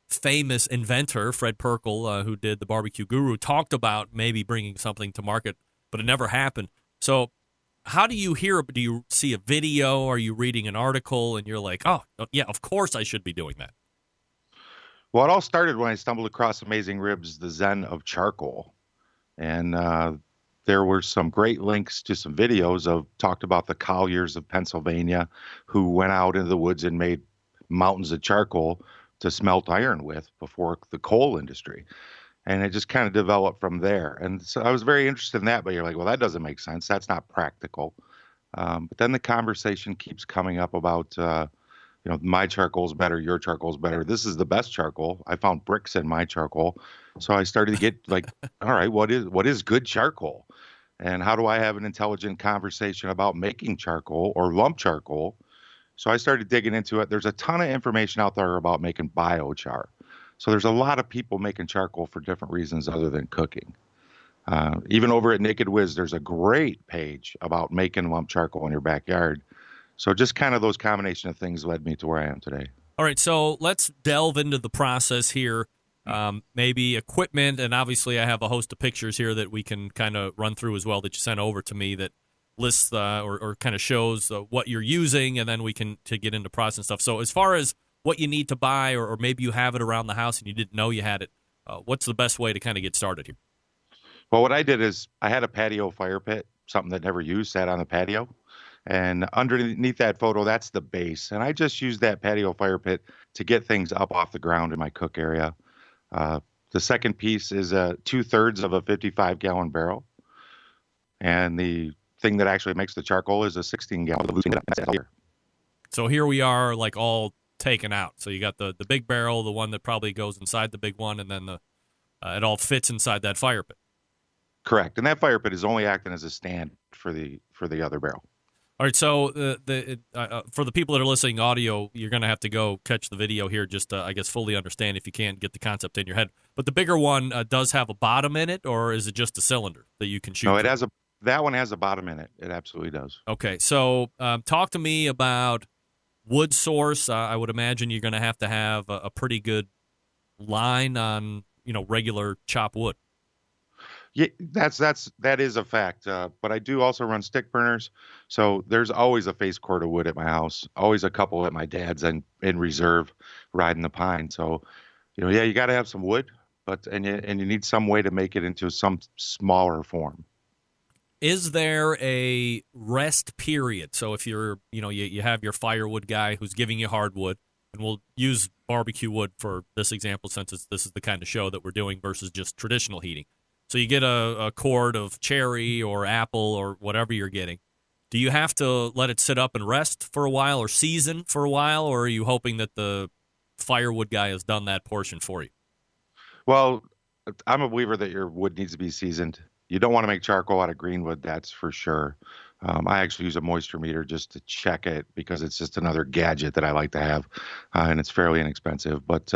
famous inventor, Fred Perkel, who did the Barbecue Guru, talked about maybe bringing something to market, but it never happened. So how do you hear? Do you see a video? Are you reading an article and you're like, oh, yeah, of course I should be doing that? Well, it all started when I stumbled across Amazing Ribs, the Zen of Charcoal. And there were some great links to some videos talked about the Colliers of Pennsylvania who went out into the woods and made mountains of charcoal to smelt iron with before the coal industry. And it just kind of developed from there. And so I was very interested in that, but you're like, well, that doesn't make sense. That's not practical. But then the conversation keeps coming up about, my charcoal's better, your charcoal's better. This is the best charcoal. I found bricks in my charcoal. So I started to get like, all right, what is good charcoal? And how do I have an intelligent conversation about making charcoal or lump charcoal? So I started digging into it. There's a ton of information out there about making biochar. So there's a lot of people making charcoal for different reasons other than cooking. Even over at Naked Wiz, there's a great page about making lump charcoal in your backyard. So just kind of those combination of things led me to where I am today. All right, so let's delve into the process here. Maybe equipment, and obviously I have a host of pictures here that we can kind of run through as well that you sent over to me that lists or kind of shows what you're using, and then we can to get into process and stuff. So as far as what you need to buy, or maybe you have it around the house and you didn't know you had it, what's the best way to kind of get started here? Well, what I did is I had a patio fire pit, something that never used, sat on the patio. And underneath that photo, that's the base. And I just used that patio fire pit to get things up off the ground in my cook area. The second piece is 2/3 of a 55-gallon barrel. And the thing that actually makes the charcoal is a 16-gallon. So here we are, like all taken out. So you got the big barrel, the one that probably goes inside the big one, and then it all fits inside that fire pit. Correct. And that fire pit is only acting as a stand for the other barrel. All right, so for the people that are listening audio, you're going to have to go catch the video here just to, I guess, fully understand if you can't get the concept in your head. But the bigger one does have a bottom in it, or is it just a cylinder that you can shoot? No, that one has a bottom in it. It absolutely does. Okay, so talk to me about wood source. I would imagine you're going to have a pretty good line on regular chop wood. Yeah, that is a fact. But I do also run stick burners, so there's always a face cord of wood at my house. Always a couple at my dad's and in reserve, riding the pine. So, you got to have some wood, but and you need some way to make it into some smaller form. is there a rest period? So if you're, you have your firewood guy who's giving you hardwood, and we'll use barbecue wood for this example since this is the kind of show that we're doing versus just traditional heating. So you get a cord of cherry or apple or whatever you're getting. Do you have to let it sit up and rest for a while or season for a while, or are you hoping that the firewood guy has done that portion for you? Well, I'm a believer that your wood needs to be seasoned. You don't want to make charcoal out of green wood, that's for sure. I actually use a moisture meter just to check it because it's just another gadget that I like to have, and it's fairly inexpensive. But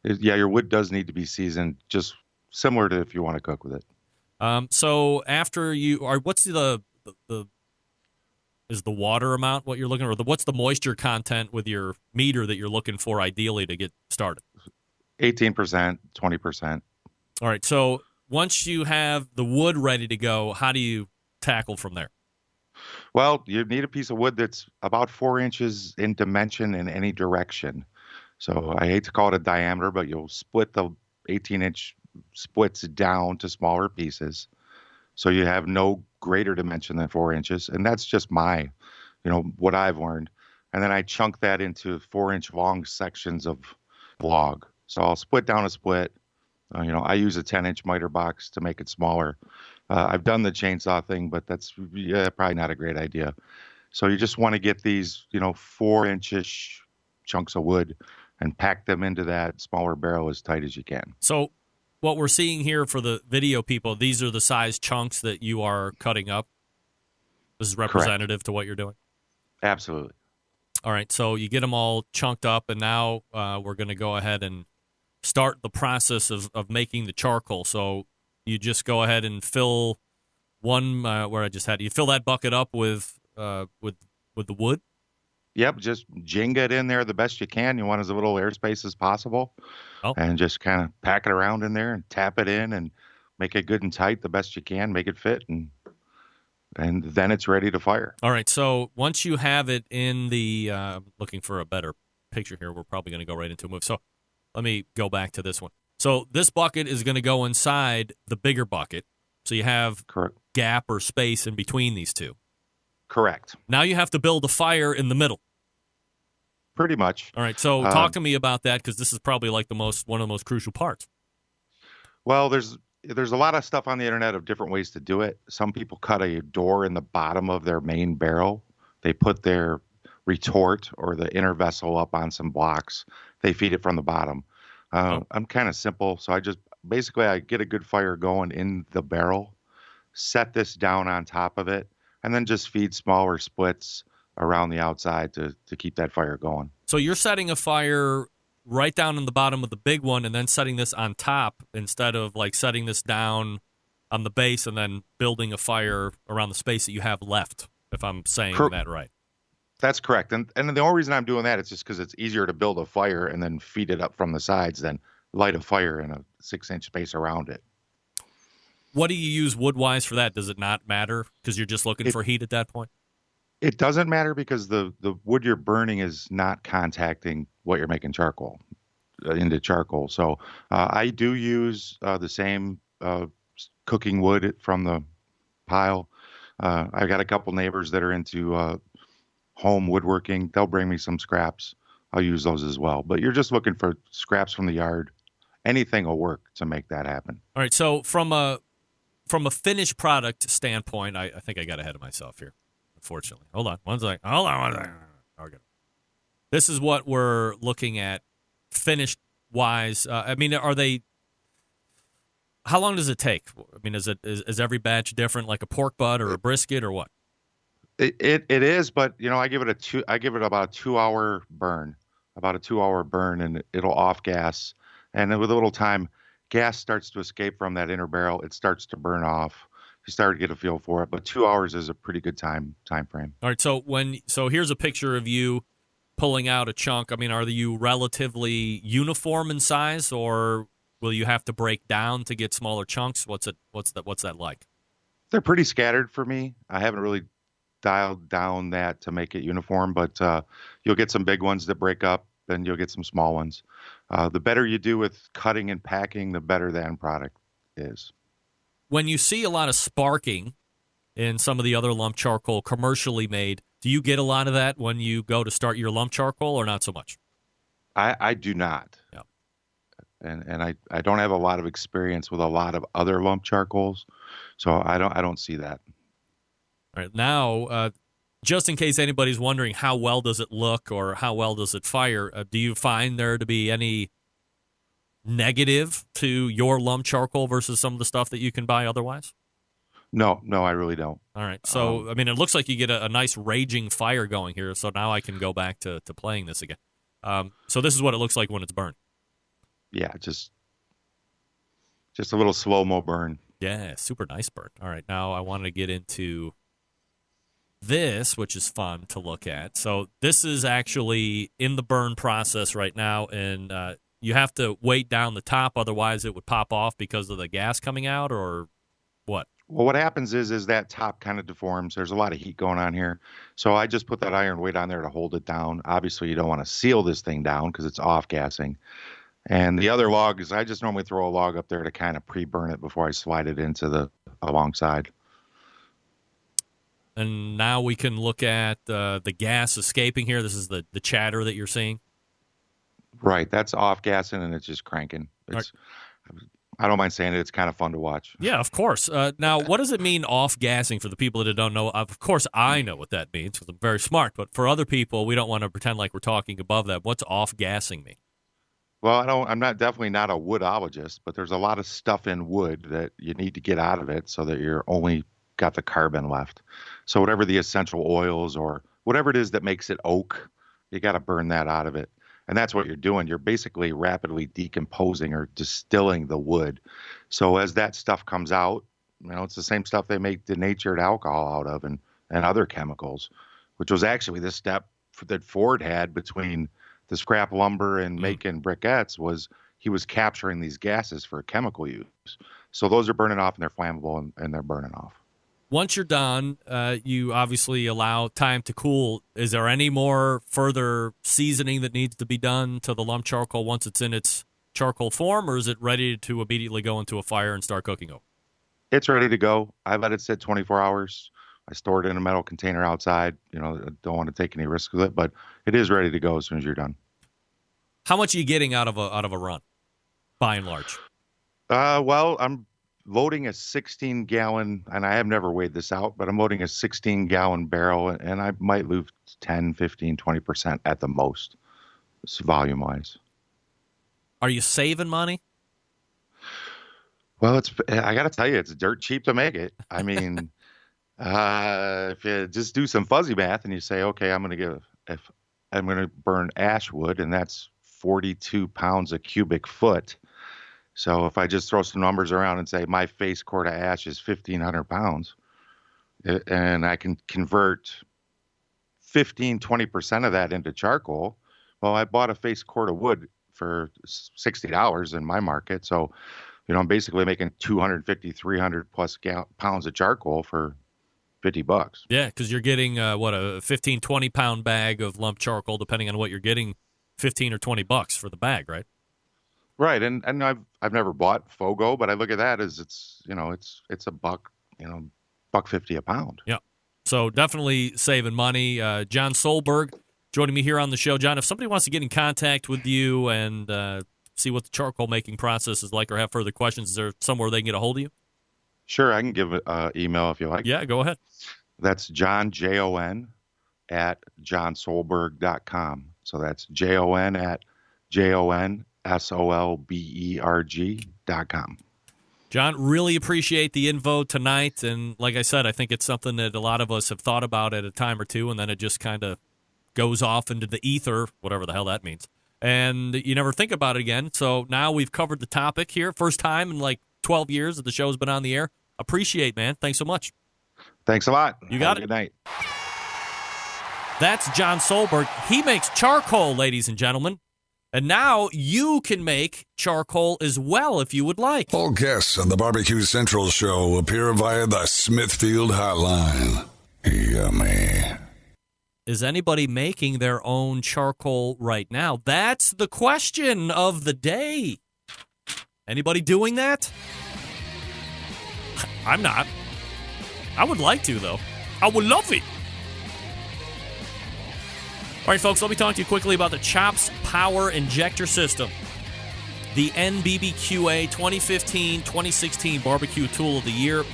yeah, your wood does need to be seasoned, just similar to if you want to cook with it. So after what's the is the water amount what you're looking for? What's the moisture content with your meter that you're looking for ideally to get started? 18%, 20%. All right. So once you have the wood ready to go, how do you tackle from there? Well, you need a piece of wood that's about 4 inches in dimension in any direction. So I hate to call it a diameter, but you'll split the 18-inch splits down to smaller pieces. So you have no greater dimension than 4 inches. And that's just what I've learned. And then I chunk that into 4-inch long sections of log. So I'll split down a split. I use a 10-inch miter box to make it smaller. I've done the chainsaw thing, but that's probably not a great idea. So you just want to get these, 4-inch-ish chunks of wood and pack them into that smaller barrel as tight as you can. So what we're seeing here for the video people, these are the size chunks that you are cutting up. This is representative Correct. To what you're doing? Absolutely. All right, so you get them all chunked up, and now we're going to go ahead and start the process of making the charcoal. So you just go ahead and fill one you fill that bucket up with the wood. Yep, just jing it in there the best you can. You want as little airspace as possible, and just kind of pack it around in there and tap it in and make it good and tight the best you can. Make it fit, and then it's ready to fire. All right. So once you have it in the looking for a better picture here, we're probably going to go right into a move. So let me go back to this one. So this bucket is going to go inside the bigger bucket. So you have Correct. Gap or space in between these two. Correct. Now you have to build a fire in the middle. Pretty much. All right. So talk to me about that, because this is probably like one of the most crucial parts. Well, there's a lot of stuff on the internet of different ways to do it. Some people cut a door in the bottom of their main barrel. They put their retort or the inner vessel up on some blocks. They feed it from the bottom. I'm kind of simple, so I get a good fire going in the barrel, set this down on top of it, and then just feed smaller splits around the outside to keep that fire going. So you're setting a fire right down in the bottom of the big one and then setting this on top instead of like setting this down on the base and then building a fire around the space that you have left, if I'm saying that right. That's correct. And the only reason I'm doing that is just because it's easier to build a fire and then feed it up from the sides than light a fire in a 6-inch space around it. What do you use wood-wise for that? Does it not matter because you're just looking for heat at that point? It doesn't matter because the wood you're burning is not contacting what you're making charcoal into charcoal. So I do use the same cooking wood from the pile. I got a couple neighbors that are into home woodworking. They'll bring me some scraps. I'll use those as well. But you're just looking for scraps from the yard. Anything will work to make that happen. All right. So from a finished product standpoint, I think I got ahead of myself here. Unfortunately. Hold on one second. Okay. This is what we're looking at finished wise. How long does it take? I mean, is every batch different, like a pork butt or a brisket or what? It is, but I give it about a 2-hour burn, and it'll off gas. And with a little time, gas starts to escape from that inner barrel. It starts to burn off. You start to get a feel for it, but 2 hours is a pretty good time frame. All right, so here's a picture of you pulling out a chunk. I mean, are you relatively uniform in size, or will you have to break down to get smaller chunks? What's that like? They're pretty scattered for me. I haven't really dialed down that to make it uniform, but you'll get some big ones that break up, and you'll get some small ones. The better you do with cutting and packing, the better the end product is. When you see a lot of sparking in some of the other lump charcoal commercially made. Do you get a lot of that when you go to start your lump charcoal, or not so much? I do not. Yeah. And I don't have a lot of experience with a lot of other lump charcoals, so I don't see that. All right, now, just in case anybody's wondering how well does it look or how well does it fire, do you find there to be any negative to your lump charcoal versus some of the stuff that you can buy otherwise? No, I really don't. All right, so I mean, it looks like you get a nice raging fire going here. So now I can go back to playing this again. So this is what it looks like when it's burned. Yeah, just a little slow-mo burn. Yeah, super nice burn. All right, now I want to get into this, which is fun to look at. So this is actually in the burn process right now, and you have to weight down the top, otherwise it would pop off because of the gas coming out, or what? Well, what happens is that top kind of deforms. There's a lot of heat going on here. So I just put that iron weight on there to hold it down. Obviously, you don't want to seal this thing down because it's off-gassing. And the other log is I just normally throw a log up there to kind of pre-burn it before I slide it into the alongside. And now we can look at the gas escaping here. This is the chatter that you're seeing. Right. That's off-gassing, and it's just cranking. I don't mind saying it. It's kind of fun to watch. Yeah, of course. Now, what does it mean off-gassing for the people that don't know? Of course, I know what that means because I'm very smart. But for other people, we don't want to pretend like we're talking above that. What's off-gassing mean? Well, I'm definitely not a woodologist, but there's a lot of stuff in wood that you need to get out of it so that you're only got the carbon left. So whatever the essential oils or whatever it is that makes it oak, you got to burn that out of it. And that's what you're doing. You're basically rapidly decomposing or distilling the wood. So as that stuff comes out, it's the same stuff they make denatured alcohol out of and other chemicals, which was actually the step that Ford had between the scrap lumber and making briquettes was he was capturing these gases for chemical use. So those are burning off and they're flammable and they're burning off. Once you're done, you obviously allow time to cool. Is there any more further seasoning that needs to be done to the lump charcoal once it's in its charcoal form, or is it ready to immediately go into a fire and start cooking over? It's ready to go. I let it sit 24 hours. I store it in a metal container outside. I don't want to take any risks with it, but it is ready to go as soon as you're done. How much are you getting out of a run, by and large? Well, I'm loading a 16-gallon, and I have never weighed this out, but I'm loading a 16-gallon barrel, and I might lose 10, 15, 20% at the most, volume-wise. Are you saving money? Well, I got to tell you, it's dirt cheap to make it. I mean, if you just do some fuzzy math and you say, okay, I'm going to burn ash wood, and that's 42 pounds a cubic foot. So if I just throw some numbers around and say my face cord of ash is 1,500 pounds, and I can convert 20% of that into charcoal, well, I bought a face cord of wood for $60 in my market. So, I'm basically making 250, 300 plus pounds of charcoal for $50. Yeah, because you're getting, a 15, 20-pound bag of lump charcoal, depending on what you're getting, $15 or $20 for the bag, right? Right, and I've never bought Fogo, but I look at that as it's a buck, $1.50 a pound. Yeah, so definitely saving money. Jon Solberg joining me here on the show. John, if somebody wants to get in contact with you and see what the charcoal making process is like, or have further questions, is there somewhere they can get a hold of you? Sure, I can give an email if you like. Yeah, go ahead. That's Jon, Jon, at jonsolberg.com. So that's Jon at JONSOLBERG.com. John, really appreciate the info tonight. And like I said, I think it's something that a lot of us have thought about at a time or two, and then it just kind of goes off into the ether, whatever the hell that means. And you never think about it again. So now we've covered the topic here. First time in like 12 years that the show's been on the air. Appreciate, man. Thanks so much. Thanks a lot. You got it. Good night. That's Jon Solberg. He makes charcoal, ladies and gentlemen. And now you can make charcoal as well if you would like. All guests on the Barbecue Central show appear via the Smithfield Hotline. Yummy. Is anybody making their own charcoal right now? That's the question of the day. Anybody doing that? I'm not. I would like to, though. I would love it. All right, folks, let me talk to you quickly about the Chops Power Injector System. The NBBQA 2015-2016 Barbecue Tool of the Year.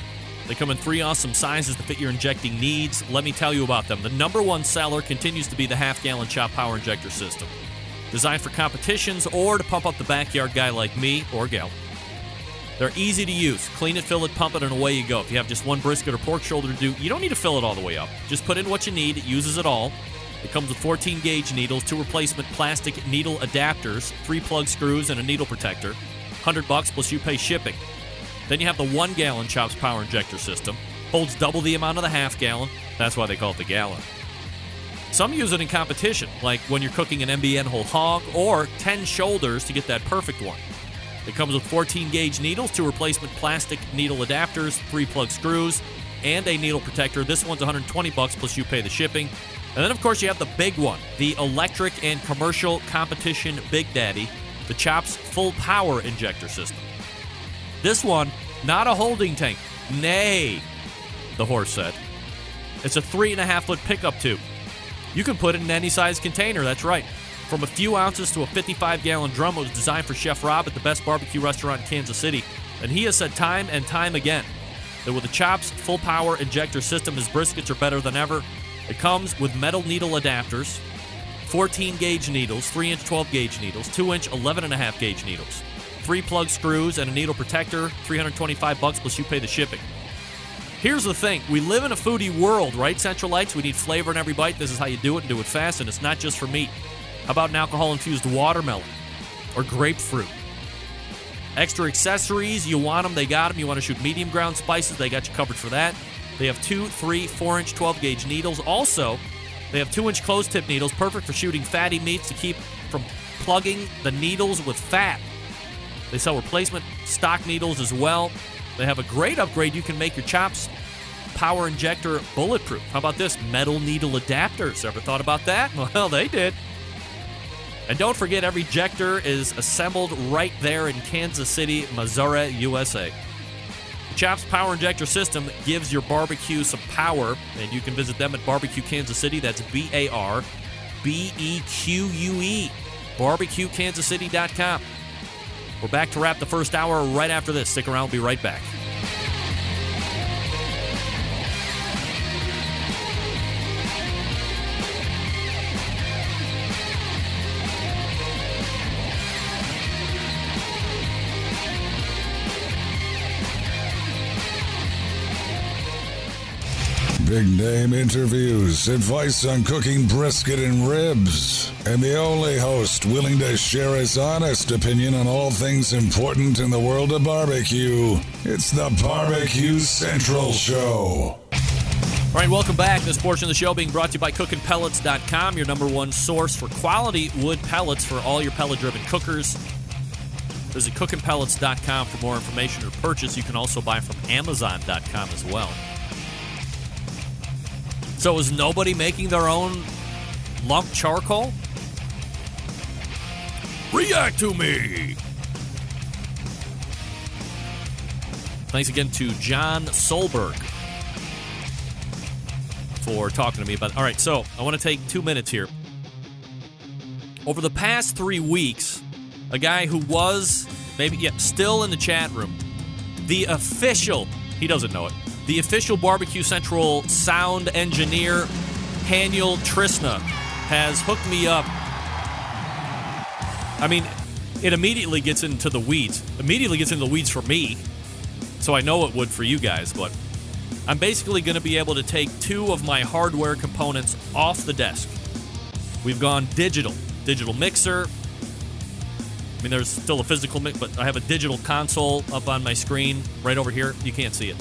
They come in 3 awesome sizes to fit your injecting needs. Let me tell you about them. The number one seller continues to be the half-gallon Chop Power Injector System. Designed for competitions or to pump up the backyard guy like me or gal. They're easy to use. Clean it, fill it, pump it, and away you go. If you have just one brisket or pork shoulder to do, you don't need to fill it all the way up. Just put in what you need. It uses it all. It comes with 14-gauge needles, 2 replacement plastic needle adapters, 3 plug screws, and a needle protector. $100 plus you pay shipping. Then you have the 1-gallon Chops Power Injector System. Holds double the amount of the half-gallon. That's why they call it the gallon. Some use it in competition, like when you're cooking an MBN whole hog, or 10 shoulders to get that perfect one. It comes with 14-gauge needles, 2 replacement plastic needle adapters, 3 plug screws, and a needle protector. This one's $120 plus you pay the shipping. And then, of course, you have the big one, the electric and commercial competition Big Daddy, the Chops Full Power Injector System. This one, not a holding tank. Nay, the horse said. It's a 3.5-foot pickup tube. You can put it in any size container, that's right. From a few ounces to a 55-gallon drum, it was designed for Chef Rob at the best barbecue restaurant in Kansas City. And he has said time and time again that with the Chops Full Power Injector System, his briskets are better than ever. It comes with metal needle adapters, 14-gauge needles, 3-inch 12-gauge needles, 2-inch 11.5-gauge needles, 3 plug screws, and a needle protector, $325 plus you pay the shipping. Here's the thing. We live in a foodie world, right, Centralites? We need flavor in every bite. This is how you do it and do it fast, and it's not just for meat. How about an alcohol-infused watermelon or grapefruit? Extra accessories, you want them, they got them. You want to shoot medium ground spices, they got you covered for that. They have 2, 3, 4-inch 12-gauge needles. Also, they have 2-inch closed-tip needles, perfect for shooting fatty meats to keep from plugging the needles with fat. They sell replacement stock needles as well. They have a great upgrade. You can make your Chops Power Injector bulletproof. How about this? Metal needle adapters. Ever thought about that? Well, they did. And don't forget, every ejector is assembled right there in Kansas City, Missouri, USA. The Chops Power Injector System gives your barbecue some power, and you can visit them at Barbecue Kansas City. That's BARBEQUE, barbecuekansascity.com. We're back to wrap the first hour right after this. Stick around. We'll be right back. Big name interviews, advice on cooking brisket and ribs, and the only host willing to share his honest opinion on all things important in the world of barbecue. It's the Barbecue Central Show. All right, welcome back. This portion of the show being brought to you by CookinPellets.com, your number one source for quality wood pellets for all your pellet-driven cookers. Visit CookinPellets.com for more information or purchase. You can also buy from Amazon.com as well. So is nobody making their own lump charcoal? React to me! Thanks again to Jon Solberg for talking to me about it. All right, so I want to take 2 minutes here. Over the past 3 weeks, a guy who was, still in the chat room, the official, he doesn't know it, the official Barbecue Central sound engineer, Haniel Trisna, has hooked me up. I mean, it immediately gets into the weeds. For me, so I know it would for you guys, but I'm basically going to be able to take 2 of my hardware components off the desk. We've gone digital mixer. I mean, there's still a physical mix, but I have a digital console up on my screen right over here. You can't see it.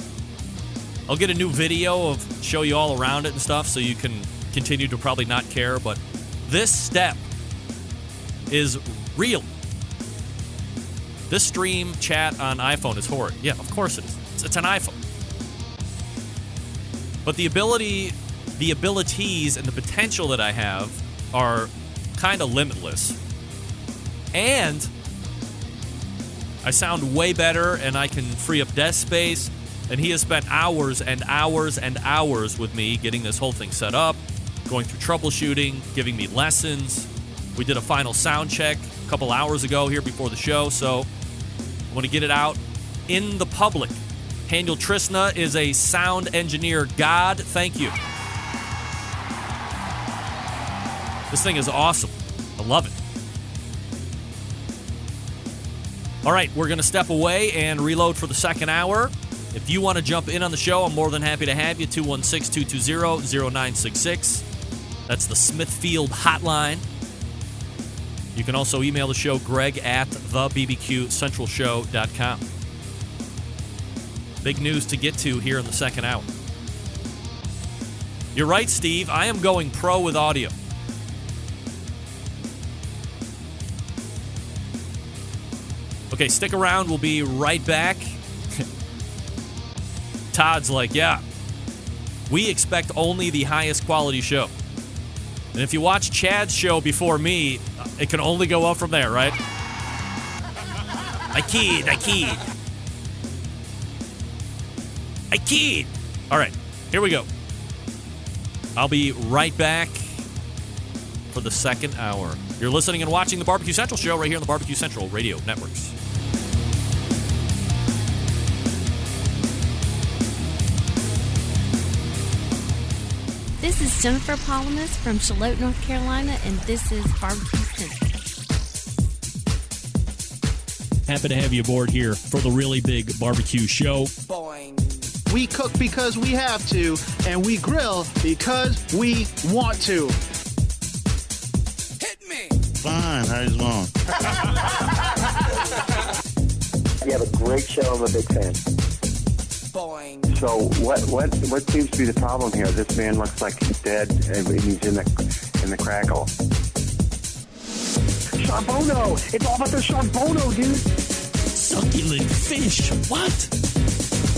I'll get a new video of show you all around it and stuff so you can continue to probably not care, but this step is real. This stream chat on iPhone is horrid. Yeah, of course it is. It's an iPhone. But the abilities and the potential that I have are kind of limitless. And I sound way better, and I can free up desk space. And he has spent hours and hours and hours with me getting this whole thing set up, going through troubleshooting, giving me lessons. We did a final sound check a couple hours ago here before the show, so I want to get it out in the public. Daniel Trisna is a sound engineer god. Thank you. This thing is awesome. I love it. All right, we're going to step away and reload for the second hour. If you want to jump in on the show, I'm more than happy to have you. 216-220-0966. That's the Smithfield hotline. You can also email the show, Greg at thebbqcentralshow.com. Big news to get to here in the second hour. You're right, Steve. I am going pro with audio. Okay, stick around. We'll be right back. Todd's like, yeah, we expect only the highest quality show. And if you watch Chad's show before me, it can only go up from there, right? I kid. All right, here we go. I'll be right back for the second hour. You're listening and watching the Barbecue Central Show right here on the Barbecue Central Radio Networks. This is Jennifer Palamas from Charlotte, North Carolina, and this is Barbecue Central. Happy to have you aboard here for the really big barbecue show. Boing. We cook because we have to, and we grill because we want to. Hit me! Fine, how's it going? You have a great show. I'm a big fan. Boing. So what seems to be the problem here? This man looks like he's dead, and he's in the crackle. Charbono! It's all about the Charbono, dude! Succulent fish. What?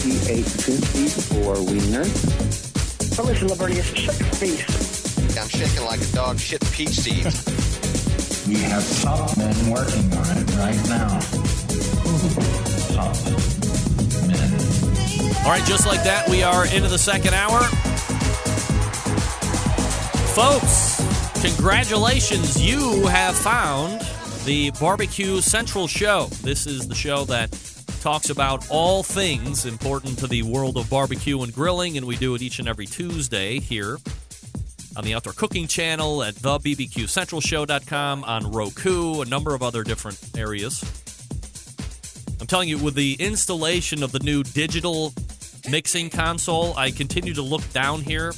He ate 2 feet for wieners. But listen, Libertius, shut your face. I'm shaking like a dog shit peach seeds. We have top men working on it right now. Top men. All right, just like that, we are into the second hour. Folks, congratulations. You have found the Barbecue Central Show. This is the show that talks about all things important to the world of barbecue and grilling, and we do it each and every Tuesday here on the Outdoor Cooking Channel, at thebbqcentralshow.com, on Roku, a number of other different areas. I'm telling you, with the installation of the new digital mixing console, I continue to look down here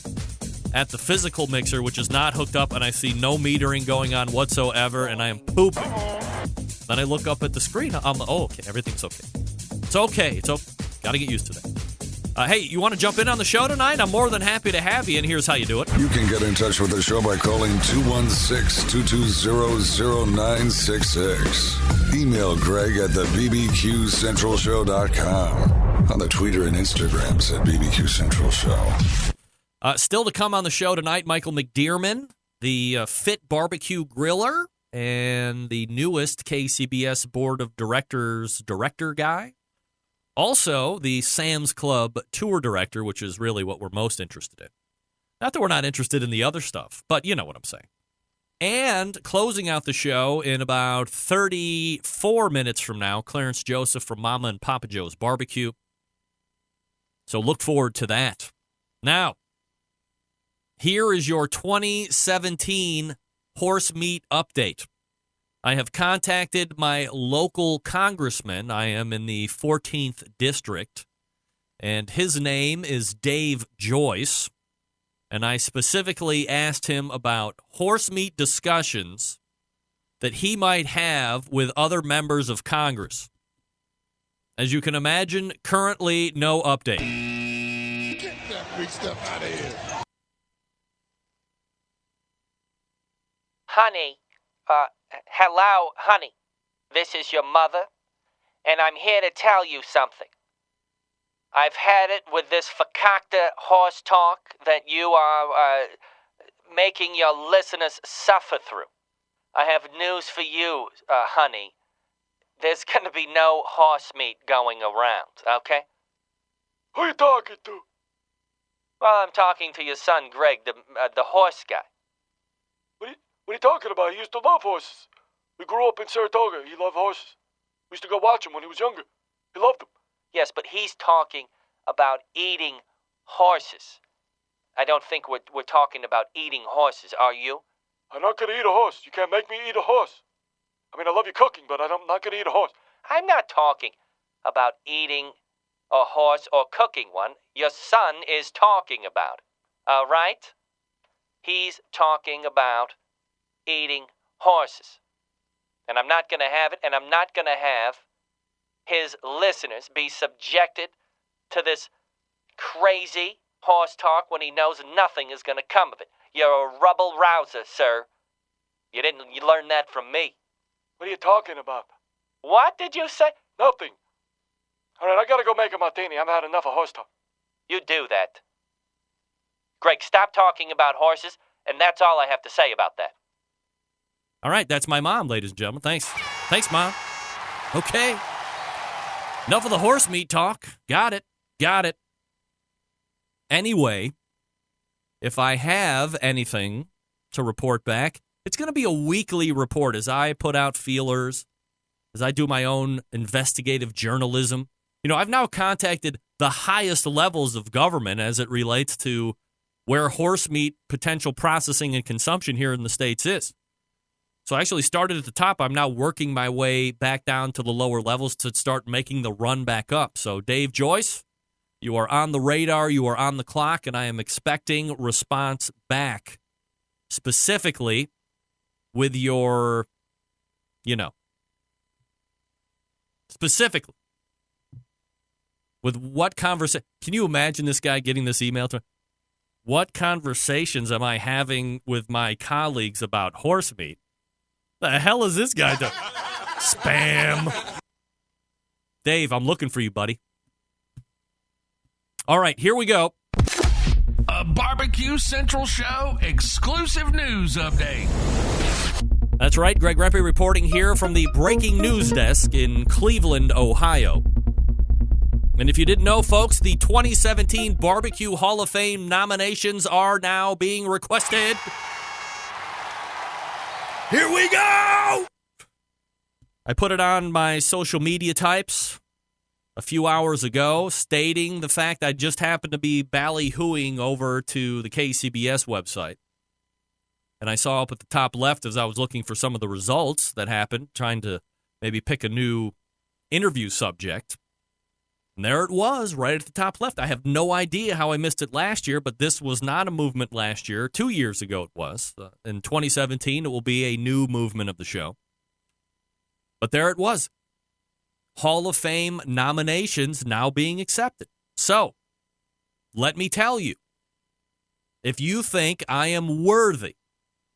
at the physical mixer, which is not hooked up, and I see no metering going on whatsoever, and I am pooping. Then I look up at the screen. Okay, everything's okay. It's okay. Got to get used to that. Hey, you want to jump in on the show tonight? I'm more than happy to have you, and here's how you do it. You can get in touch with the show by calling 216-220-0966. Email Greg at thebbqcentralshow.com. On the Twitter and Instagrams at BBQ Central Show. Still to come on the show tonight, Michael McDearman, the Fit Barbecue Griller, and the newest KCBS Board of Directors director guy. Also, the Sam's Club tour director, which is really what we're most interested in. Not that we're not interested in the other stuff, but you know what I'm saying. And closing out the show in about 34 minutes from now, Clarence Joseph from Momma and Poppa Joe's Barbecue. So look forward to that. Now, here is your 2017 horse meat update. I have contacted my local congressman. I am in the 14th district, and his name is Dave Joyce. And I specifically asked him about horse meat discussions that he might have with other members of Congress. As you can imagine, currently no update. Get that big stuff out of here. Honey, hello, honey. This is your mother, and I'm here to tell you something. I've had it with this fakakta horse talk that you are making your listeners suffer through. I have news for you, honey. There's going to be no horse meat going around, okay? Who you talking to? Well, I'm talking to your son, Greg, the horse guy. What are you talking about? He used to love horses. We grew up in Saratoga. He loved horses. We used to go watch him when he was younger. He loved them. Yes, but he's talking about eating horses. I don't think we're talking about eating horses, are you? I'm not going to eat a horse. You can't make me eat a horse. I mean, I love your cooking, but I'm not going to eat a horse. I'm not talking about eating a horse or cooking one. Your son is talking about it, all right? He's talking about eating horses. And I'm not going to have it, and I'm not going to have his listeners be subjected to this crazy horse talk when he knows nothing is going to come of it. You're a rubble rouser, sir. You learn that from me. What are you talking about? What did you say? Nothing. All right, I got to go make a martini. I've had enough of horse talk. You do that. Greg, stop talking about horses, and that's all I have to say about that. All right, that's my mom, ladies and gentlemen. Thanks. Thanks, Mom. Okay. Enough of the horse meat talk. Got it. Anyway, if I have anything to report back, it's going to be a weekly report as I put out feelers, as I do my own investigative journalism. You know, I've now contacted the highest levels of government as it relates to where horse meat potential processing and consumption here in the States is. So I actually started at the top. I'm now working my way back down to the lower levels to start making the run back up. So Dave Joyce, you are on the radar, you are on the clock, and I am expecting response back, specifically with your, specifically with what conversation. Can you imagine this guy getting this email to me? What conversations am I having with my colleagues about horse meat? The hell is this guy doing? Spam. Dave, I'm looking for you, buddy. All right, here we go. A Barbecue Central Show exclusive news update. That's right, Greg Rempe reporting here from the breaking news desk in Cleveland, Ohio. And if you didn't know, folks, the 2017 Barbecue Hall of Fame nominations are now being requested. Here we go! I put it on my social media types a few hours ago, stating the fact I just happened to be ballyhooing over to the KCBS website. And I saw up at the top left as I was looking for some of the results that happened, trying to maybe pick a new interview subject. And there it was, right at the top left. I have no idea how I missed it last year, but this was not a movement last year. 2 years ago it was. In 2017, it will be a new movement of the show. But there it was. Hall of Fame nominations now being accepted. So, let me tell you, if you think I am worthy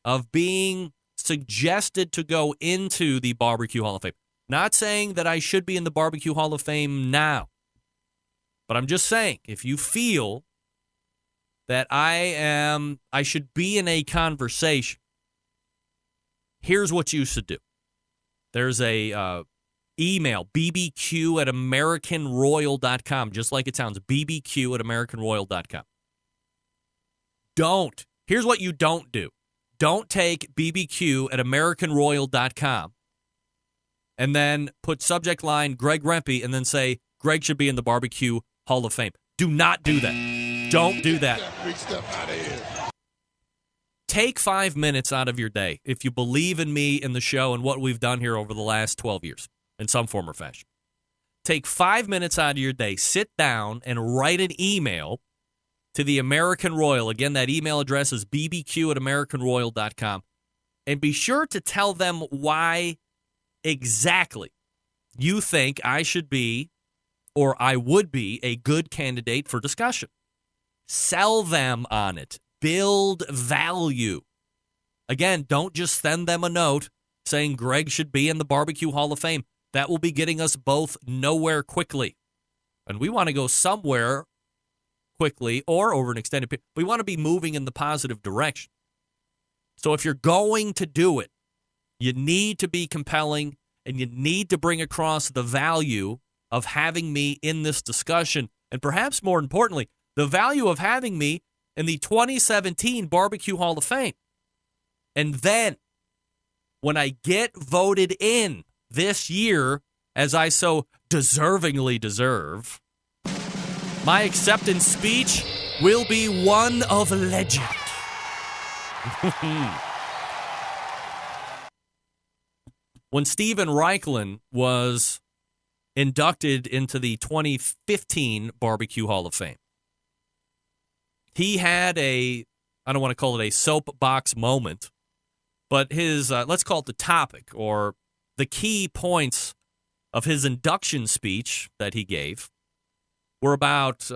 of being suggested to go into the Barbecue Hall of Fame, not saying that I should be in the Barbecue Hall of Fame now, but I'm just saying, if you feel that I should be in a conversation, here's what you should do. There's a email, bbq@americanroyal.com, just like it sounds, bbq@americanroyal.com. Here's what you don't do. Don't take bbq@americanroyal.com and then put subject line Greg Rempe and then say Greg should be in the Barbecue Hall of Fame. Do not do that. Don't do that. Take 5 minutes out of your day if you believe in me, in the show, and what we've done here over the last 12 years in some form or fashion. Take 5 minutes out of your day, sit down, and write an email to the American Royal. Again, that email address is bbq@americanroyal.com. And be sure to tell them why exactly you think I should be or I would be a good candidate for discussion. Sell them on it. Build value. Again, don't just send them a note saying Greg should be in the Barbecue Hall of Fame. That will be getting us both nowhere quickly. And we want to go somewhere quickly or over an extended period. We want to be moving in the positive direction. So if you're going to do it, you need to be compelling and you need to bring across the value of having me in this discussion and perhaps more importantly, the value of having me in the 2017 Barbecue Hall of Fame. And then, when I get voted in this year, as I so deservingly deserve, my acceptance speech will be one of legend. When Steven Reichlin was inducted into the 2015 Barbecue Hall of Fame, he had I don't want to call it a soapbox moment, but his, let's call it the topic or the key points of his induction speech that he gave were about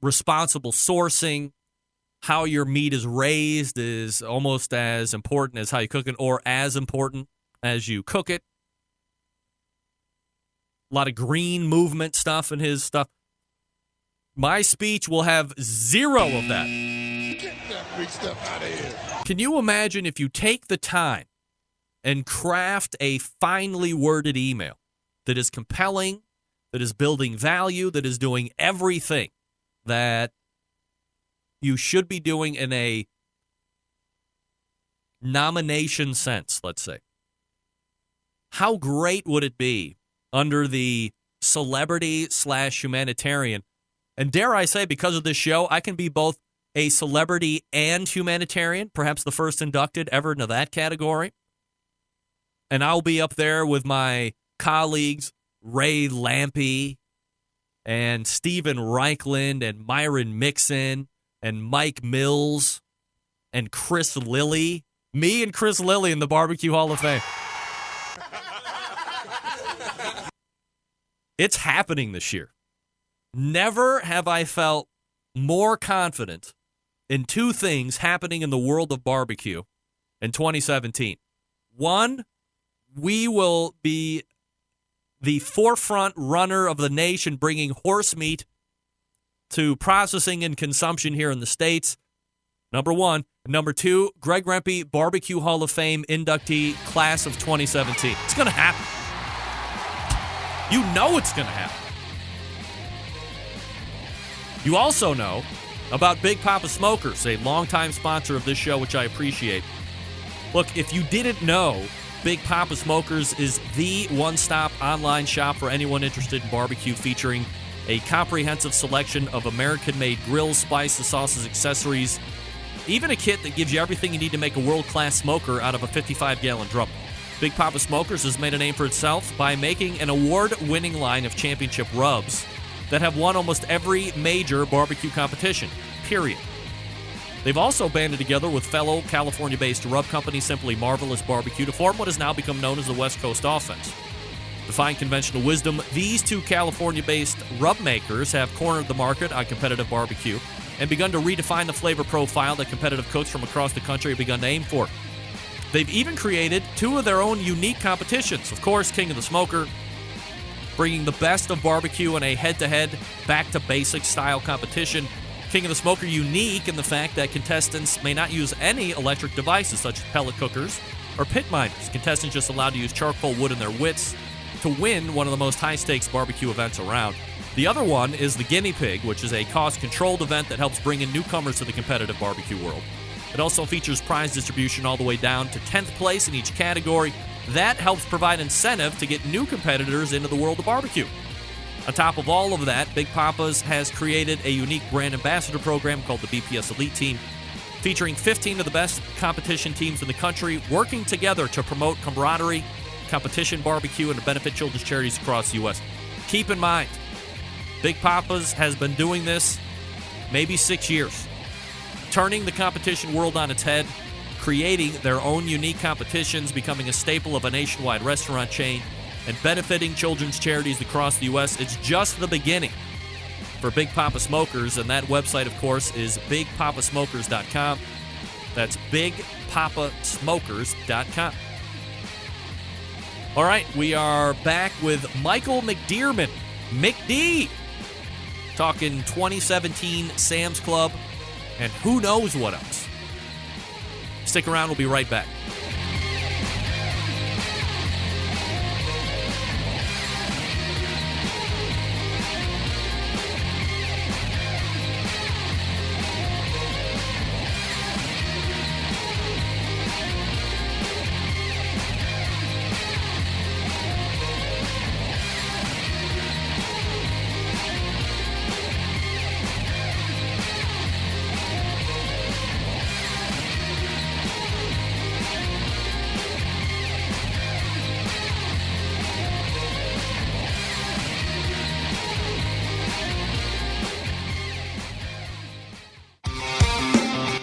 responsible sourcing, how your meat is raised is almost as important as how you cook it, or as important as you cook it. A lot of green movement stuff in his stuff. My speech will have zero of that. Get that big stuff out of here. Can you imagine if you take the time and craft a finely worded email that is compelling, that is building value, that is doing everything that you should be doing in a nomination sense, let's say? How great would it be under the celebrity/humanitarian? And dare I say, because of this show, I can be both a celebrity and humanitarian, perhaps the first inducted ever into that category. And I'll be up there with my colleagues, Ray Lampe and Steven Reichlin and Myron Mixon and Mike Mills and Chris Lilly. Me and Chris Lilly in the Barbecue Hall of Fame. It's happening this year. Never have I felt more confident in two things happening in the world of barbecue in 2017. One, we will be the forefront runner of the nation bringing horse meat to processing and consumption here in the States. Number one. Number two, Greg Rempe, Barbecue Hall of Fame inductee, class of 2017. It's going to happen. You know it's going to happen. You also know about Big Poppa Smokers, a longtime sponsor of this show, which I appreciate. Look, if you didn't know, Big Poppa Smokers is the one-stop online shop for anyone interested in barbecue, featuring a comprehensive selection of American-made grills, spices, sauces, accessories, even a kit that gives you everything you need to make a world-class smoker out of a 55-gallon drum. Big Poppa Smokers has made a name for itself by making an award-winning line of championship rubs that have won almost every major barbecue competition, period. They've also banded together with fellow California-based rub company Simply Marvelous Barbecue to form what has now become known as the West Coast Offense. Defying conventional wisdom, these two California-based rub makers have cornered the market on competitive barbecue and begun to redefine the flavor profile that competitive cooks from across the country have begun to aim for. They've even created two of their own unique competitions. Of course, King of the Smoker, bringing the best of barbecue in a head-to-head, back-to-basics style competition. King of the Smoker unique in the fact that contestants may not use any electric devices such as pellet cookers or pit miners. Contestants just allowed to use charcoal wood in their wits to win one of the most high-stakes barbecue events around. The other one is the Guinea Pig, which is a cost-controlled event that helps bring in newcomers to the competitive barbecue world. It also features prize distribution all the way down to 10th place in each category. That helps provide incentive to get new competitors into the world of barbecue. On top of all of that, Big Poppa's has created a unique brand ambassador program called the BPS Elite Team, featuring 15 of the best competition teams in the country working together to promote camaraderie, competition barbecue, and to benefit children's charities across the U.S. Keep in mind, Big Poppa's has been doing this maybe 6 years, turning the competition world on its head, creating their own unique competitions, becoming a staple of a nationwide restaurant chain, and benefiting children's charities across the U.S. It's just the beginning for Big Poppa Smokers, and that website, of course, is bigpappasmokers.com. That's bigpappasmokers.com. All right, we are back with Michael McDearman, McD, talking 2017 Sam's Club and who knows what else. Stick around, we'll be right back.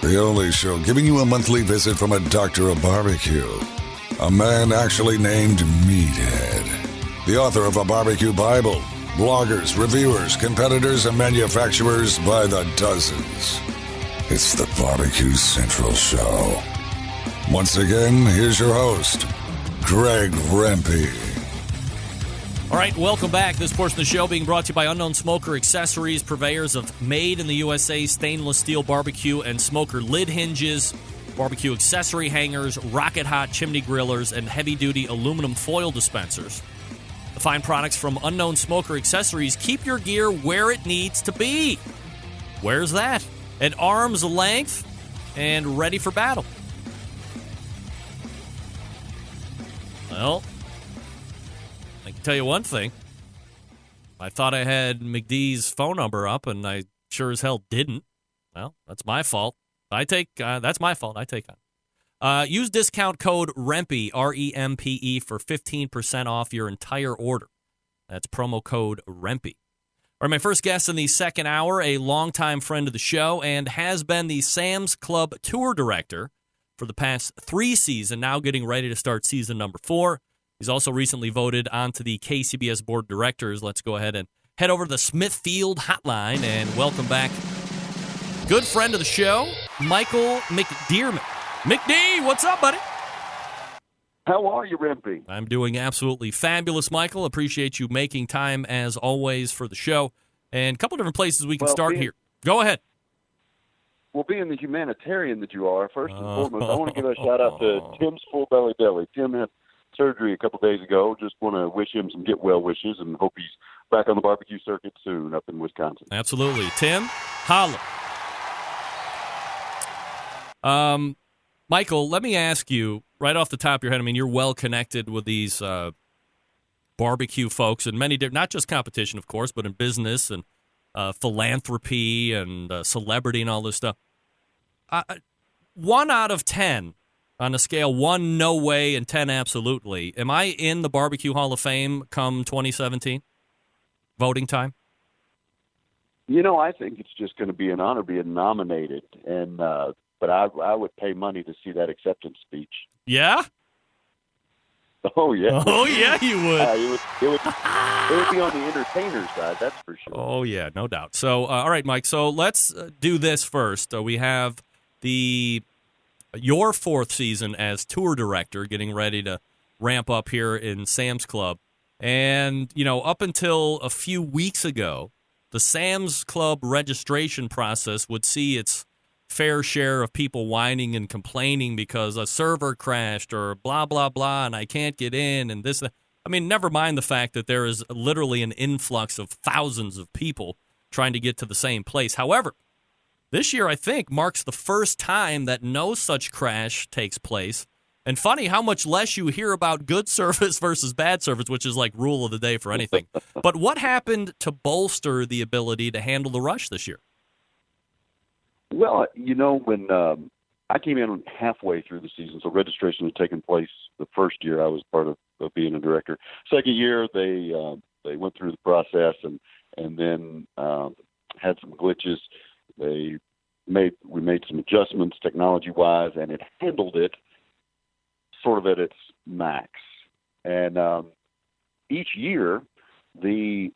The only show giving you a monthly visit from a doctor of barbecue. A man actually named Meathead. The author of a barbecue Bible. Bloggers, reviewers, competitors, and manufacturers by the dozens. It's the Barbecue Central Show. Once again, here's your host, Greg Rempe. All right, welcome back. This portion of the show being brought to you by Unknown Smoker Accessories, purveyors of made in the USA stainless steel barbecue and smoker lid hinges, barbecue accessory hangers, rocket hot chimney grillers, and heavy-duty aluminum foil dispensers. The fine products from Unknown Smoker Accessories keep your gear where it needs to be. Where's that? At arm's length and ready for battle. Well, I can tell you one thing. I thought I had McDee's phone number up, and I sure as hell didn't. Well, that's my fault. That's my fault. I take on. Use discount code REMPE, R-E-M-P-E, for 15% off your entire order. That's promo code REMPE. All right, my first guest in the second hour, a longtime friend of the show, and has been the Sam's Club tour director for the past 3 seasons, now getting ready to start season number 4. He's also recently voted onto the KCBS board of directors. Let's go ahead and head over to the Smithfield hotline and welcome back good friend of the show, Michael McDearman. McD, what's up, buddy? How are you, Rempe? I'm doing absolutely fabulous, Michael. Appreciate you making time, as always, for the show. And a couple different places we can start here. Go ahead. Well, being the humanitarian that you are, first and foremost, I want to give a shout-out to Tim's Full Belly Deli. Tim had surgery a couple days ago. Just want to wish him some get-well wishes and hope he's back on the barbecue circuit soon up in Wisconsin. Absolutely. Tim, holla. Michael, let me ask you, right off the top of your head, I mean, you're well connected with these barbecue folks and many different, not just competition, of course, but in business and philanthropy and celebrity and all this stuff. 1 out of 10 on a scale, 1 no way and 10 absolutely. Am I in the Barbecue Hall of Fame come 2017? Voting time? You know, I think it's just going to be an honor being nominated, and but I would pay money to see that acceptance speech. Yeah? Oh, yeah. Oh, yeah, you would. It would be on the entertainer side, that's for sure. Oh, yeah, no doubt. So, all right, Mike, so let's do this first. We have your 4th season as tour director, getting ready to ramp up here in Sam's Club. And, you know, up until a few weeks ago, the Sam's Club registration process would see its fair share of people whining and complaining because a server crashed or blah, blah, blah, and I can't get in and this. I mean, never mind the fact that there is literally an influx of thousands of people trying to get to the same place. However, this year, I think, marks the first time that no such crash takes place. And funny how much less you hear about good service versus bad service, which is like rule of the day for anything. But what happened to bolster the ability to handle the rush this year? Well, you know, when I came in halfway through the season, so registration had taken place the first year I was part of being a director. Second year, they went through the process and then had some glitches. We made some adjustments technology-wise, and it handled it sort of at its max. And each year, the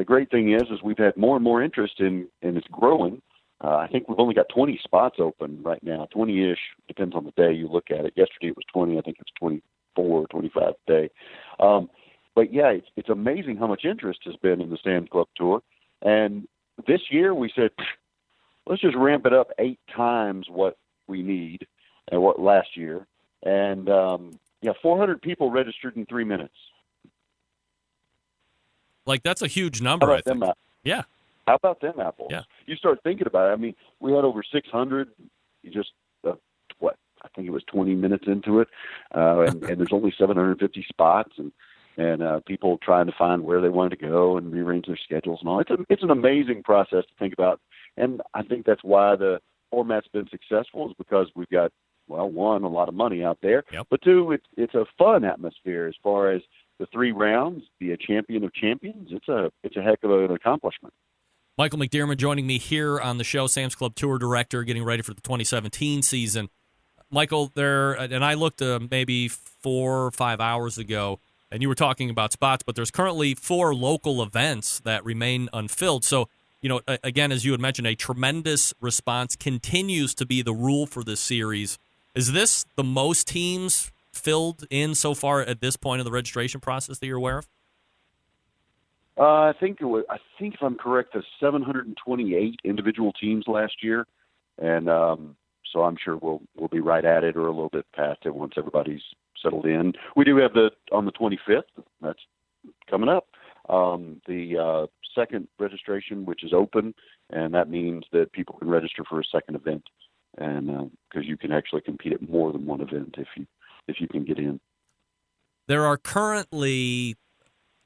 great thing is we've had more and more interest in it's growing. I think we've only got 20 spots open right now, 20-ish, depends on the day you look at it. Yesterday it was 20, I think it's 24, 25 today. But yeah, it's amazing how much interest has been in the Sam's Club Tour. And this year we said, let's just ramp it up 8 times what we need and what last year. And 400 people registered in 3 minutes. Like, that's a huge number, I think. Yeah. How about them apples? Yeah. You start thinking about it. I mean, we had over 600, just, I think it was 20 minutes into it, and there's only 750 spots, and people trying to find where they wanted to go and rearrange their schedules and all. It's an amazing process to think about, and I think that's why the format's been successful, is because we've got, well, 1, a lot of money out there, but 2, it's a fun atmosphere as far as the 3 rounds, be a champion of champions. It's a heck of an accomplishment. Michael McDearman joining me here on the show, Sam's Club Tour Director, getting ready for the 2017 season. Michael, and I looked maybe 4 or 5 hours ago, and you were talking about spots, but there's currently 4 local events that remain unfilled. So, again, as you had mentioned, a tremendous response continues to be the rule for this series. Is this the most teams filled in so far at this point of the registration process that you're aware of? I think if I'm correct, there's 728 individual teams last year, and so I'm sure we'll be right at it or a little bit past it once everybody's settled in. We do have on the 25th. That's coming up. The second registration, which is open, and that means that people can register for a second event, and because you can actually compete at more than one event if you can get in. There are currently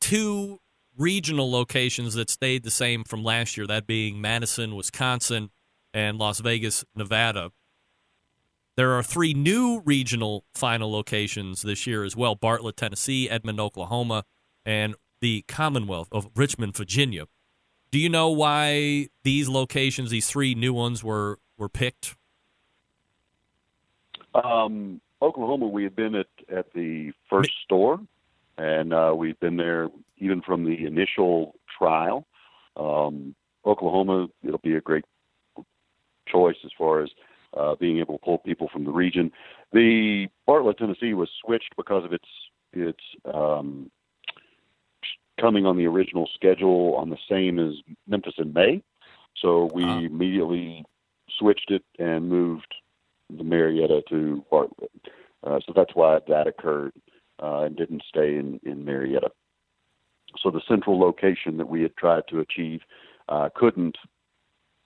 2 regional locations that stayed the same from last year, that being Madison, Wisconsin, and Las Vegas, Nevada. There are 3 new regional final locations this year as well: Bartlett, Tennessee, Edmond, Oklahoma, and the Commonwealth of Richmond, Virginia. Do you know why these locations, these 3 new ones, were picked? Oklahoma, we had been at the first store, and we've been there even from the initial trial. Oklahoma, it'll be a great choice as far as being able to pull people from the region. The Bartlett, Tennessee was switched because of its coming on the original schedule on the same as Memphis in May. So we immediately switched it and moved the Marietta to Bartlett. So that's why that occurred and didn't stay in Marietta. So the central location that we had tried to achieve couldn't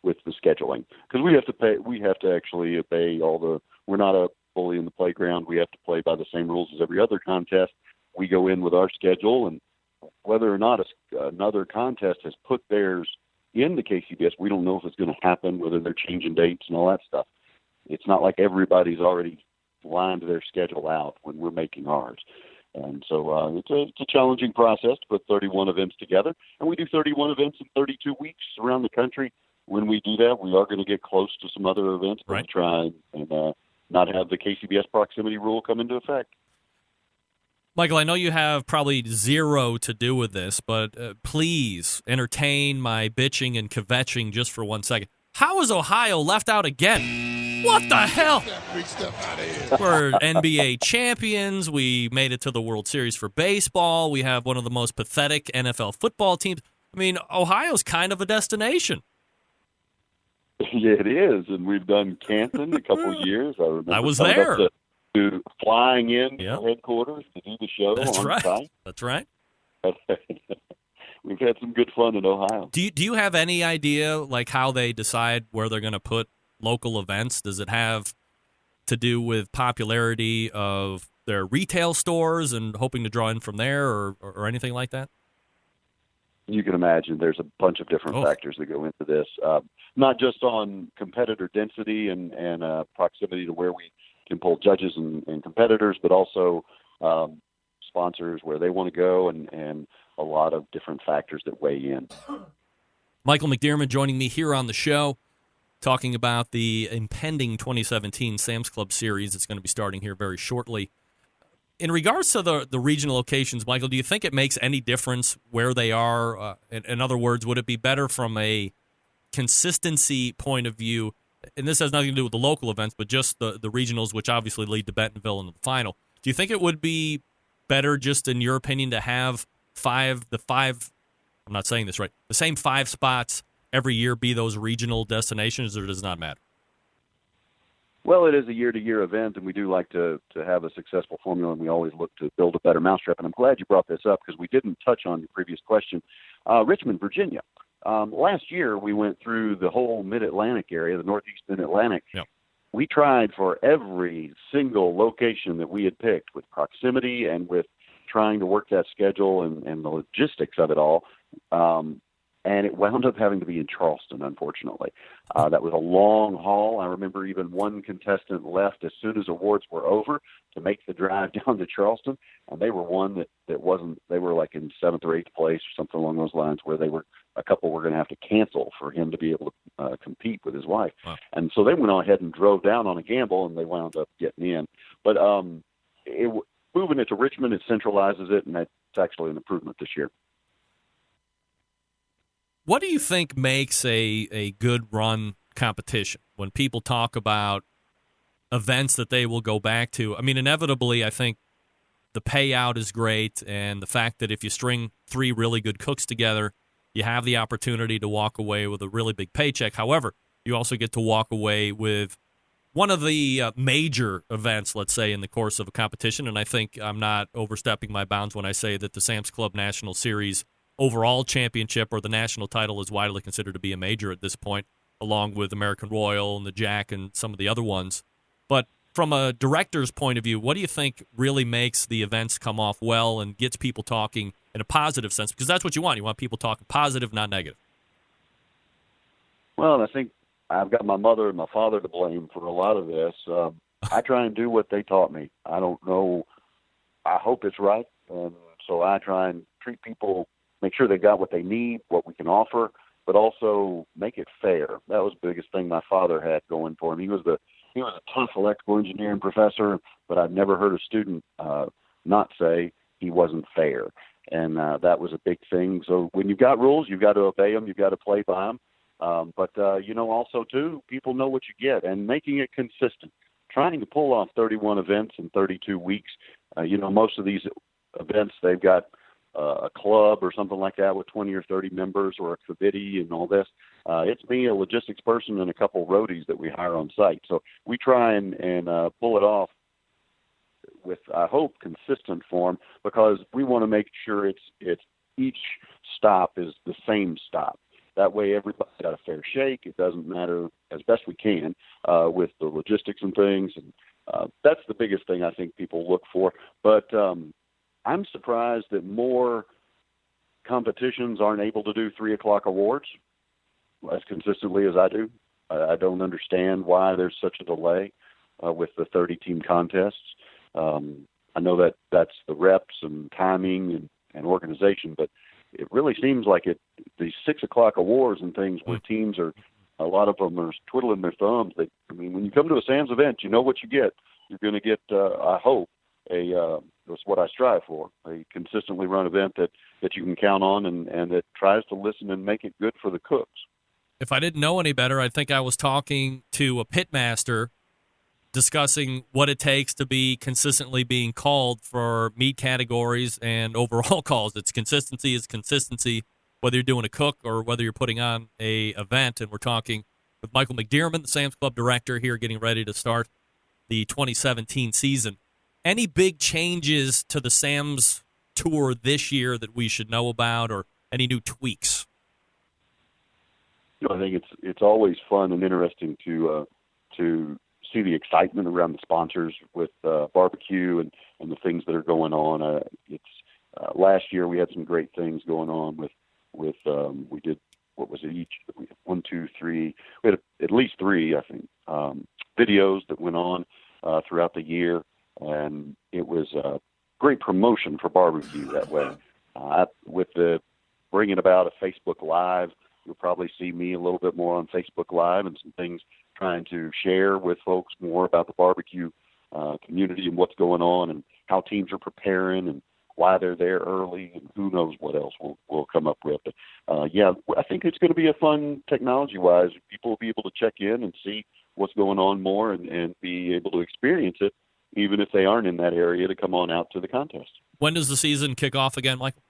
with the scheduling, because we have to actually obey we're not a bully in the playground. We have to play by the same rules as every other contest. We go in with our schedule, and whether or not another contest has put theirs in the KCBS, we don't know if it's going to happen, whether they're changing dates and all that stuff. It's not like everybody's already lined their schedule out when we're making ours. And so it's a challenging process to put 31 events together. And we do 31 events in 32 weeks around the country. When we do that, we are going to get close to some other events, but we try and not have the KCBS proximity rule come into effect. Michael, I know you have probably zero to do with this, but please entertain my bitching and kvetching just for 1 second. How is Ohio left out again? What the hell? We're NBA champions. We made it to the World Series for baseball. We have one of the most pathetic NFL football teams. I mean, Ohio's kind of a destination. Yeah, it is, and we've done Canton a couple of years. I was there. To flying in headquarters to do the show on site. That's right. We've had some good fun in Ohio. Do you have any idea like how they decide where they're going to put local events? Does it have to do with popularity of their retail stores and hoping to draw in from there, or anything like that? You can imagine there's a bunch of different factors that go into this, not just on competitor density and proximity to where we can pull judges and competitors, but also sponsors, where they want to go, and a lot of different factors that weigh in. Michael McDearman joining me here on the show, talking about the impending 2017 Sam's Club Series that's going to be starting here very shortly. In regards to the regional locations, Michael, do you think it makes any difference where they are? In other words, would it be better from a consistency point of view? And this has nothing to do with the local events, but just the regionals, which obviously lead to Bentonville in the final. Do you think it would be better, just in your opinion, to have the same 5 spots every year be those regional destinations, or does it not matter? Well, it is a year-to-year event, and we do like to have a successful formula, and we always look to build a better mousetrap. And I'm glad you brought this up, because we didn't touch on your previous question. Richmond, Virginia. Last year, we went through the whole Mid-Atlantic area, the Northeast Mid-Atlantic. Yep. We tried for every single location that we had picked, with proximity and with trying to work that schedule and the logistics of it all. And it wound up having to be in Charleston, unfortunately. That was a long haul. I remember even one contestant left as soon as awards were over to make the drive down to Charleston, and they were one that wasn't. They were like in 7th or 8th place or something along those lines, where they were a couple were going to have to cancel for him to be able to compete with his wife. Wow. And so they went on ahead and drove down on a gamble, and they wound up getting in. But moving it to Richmond, it centralizes it, and that's actually an improvement this year. What do you think makes a good run competition when people talk about events that they will go back to? I mean, inevitably, I think the payout is great, and the fact that if you string 3 really good cooks together, you have the opportunity to walk away with a really big paycheck. However, you also get to walk away with one of the major events, let's say, in the course of a competition, and I think I'm not overstepping my bounds when I say that the Sam's Club National Series overall championship or the national title is widely considered to be a major at this point, along with American Royal and the Jack and some of the other ones. But from a director's point of view, what do you think really makes the events come off well and gets people talking in a positive sense? Because that's what you want. You want people talking positive, not negative. Well, I think I've got my mother and my father to blame for a lot of this. I try and do what they taught me. I don't know. I hope it's right. And so I try and treat people, make sure they got what they need, what we can offer, but also make it fair. That was the biggest thing my father had going for him. He was a tough electrical engineering professor, but I've never heard a student not say he wasn't fair. And that was a big thing. So when you've got rules, you've got to obey them. You've got to play by them. But also, too, people know what you get, and making it consistent. Trying to pull off 31 events in 32 weeks. Most of these events, they've got a club or something like that with 20 or 30 members, or a committee and all this. It's me, a logistics person, and a couple roadies that we hire on site. So we try and pull it off with, I hope, consistent form, because we want to make sure it's each stop is the same stop. That way everybody's got a fair shake. It doesn't matter, as best we can, with the logistics and things. And that's the biggest thing I think people look for. But I'm surprised that more competitions aren't able to do 3 o'clock awards as consistently as I do. I don't understand why there's such a delay with the 30-team contests. I know that that's the reps and timing and organization, but it really seems like these 6 o'clock awards and things where teams are, a lot of them are twiddling their thumbs. When you come to a Sam's event, you know what you get. You're going to get, I hope, that's what I strive for, a consistently run event that you can count on and that tries to listen and make it good for the cooks. If I didn't know any better, I think I was talking to a pitmaster discussing what it takes to be consistently being called for meat categories and overall calls. It's consistency, whether you're doing a cook or whether you're putting on a event. And we're talking with Michael McDearman, the Sam's Club director here, getting ready to start the 2017 season. Any big changes to the Sam's tour this year that we should know about, or any new tweaks? I think it's always fun and interesting to see the excitement around the sponsors with barbecue and the things that are going on. Last year we had some great things going on with we did, what was it, each 1, 2, 3, we had at least 3, I think, videos that went on throughout the year, and it was great promotion for barbecue that way. With the bringing about a Facebook Live, you'll probably see me a little bit more on Facebook Live and some things trying to share with folks more about the barbecue community and what's going on and how teams are preparing and why they're there early, and who knows what else we'll come up with. But, I think it's going to be a fun technology-wise. People will be able to check in and see what's going on more and be able to experience it, even if they aren't in that area, to come on out to the contest. When does the season kick off again, Michael?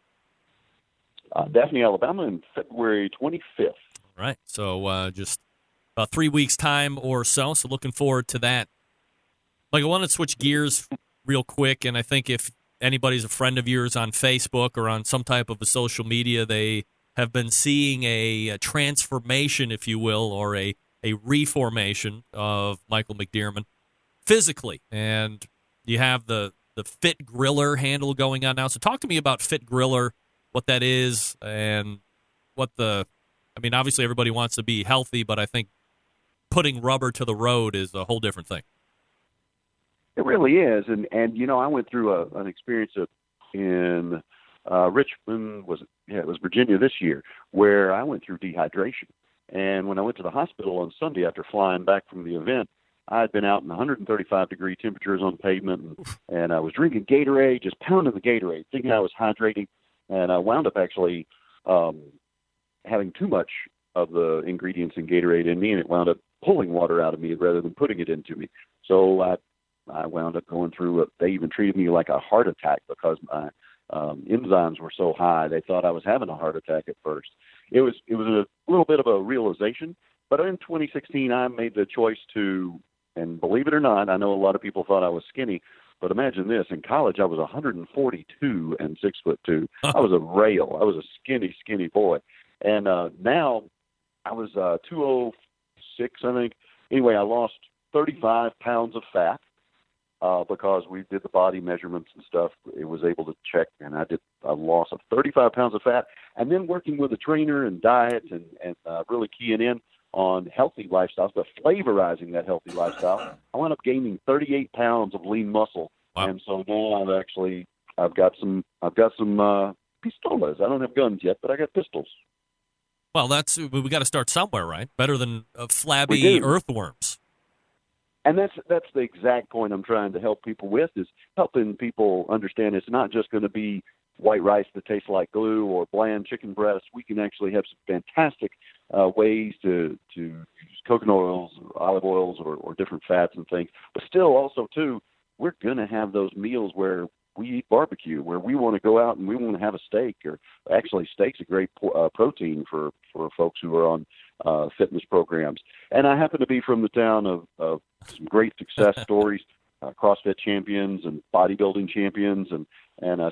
Daphne, Alabama, in February 25th. All right, so just about 3 weeks' time or so, so looking forward to that. Like, I want to switch gears real quick, and I think if anybody's a friend of yours on Facebook or on some type of a social media, they have been seeing a transformation, if you will, or a reformation of Michael McDearman physically. And you have the Fit Griller handle going on now. So talk to me about Fit Griller, what that is, and obviously everybody wants to be healthy, but I think putting rubber to the road is a whole different thing. It really is, and I went through an experience in Richmond, it was Virginia this year, where I went through dehydration. And when I went to the hospital on Sunday after flying back from the event, I had been out in 135-degree temperatures on pavement, and I was drinking Gatorade, just pounding the Gatorade, thinking I was hydrating, and I wound up actually having too much of the ingredients in Gatorade in me, and it wound up pulling water out of me rather than putting it into me. So I wound up going through they even treated me like a heart attack because my enzymes were so high. They thought I was having a heart attack at first. It was a little bit of a realization, but in 2016 I made the choice to, and believe it or not, I know a lot of people thought I was skinny, but imagine this, in college I was 142 and 6'2". I was a rail. I was a skinny boy. And now I was 206, I think. Anyway, I lost 35 pounds of fat because we did the body measurements and stuff. It was able to check, and I did a loss of 35 pounds of fat. And then working with a trainer and diet and really keying in on healthy lifestyles, but flavorizing that healthy lifestyle, I wound up gaining 38 pounds of lean muscle. Wow. And so now I've got some pistolas. I don't have guns yet, but I got pistols. Well, we got to start somewhere, right? Better than flabby earthworms. And that's the exact point I'm trying to help people with, is helping people understand it's not just going to be white rice that tastes like glue or bland chicken breast. We can actually have some fantastic ways to use coconut oils, or olive oils, or different fats and things. But still, also, too, we're going to have those meals where we eat barbecue, where we want to go out and we want to have a steak. Or actually, steak's a great protein for folks who are on fitness programs. And I happen to be from the town of some great success stories, CrossFit champions and bodybuilding champions, and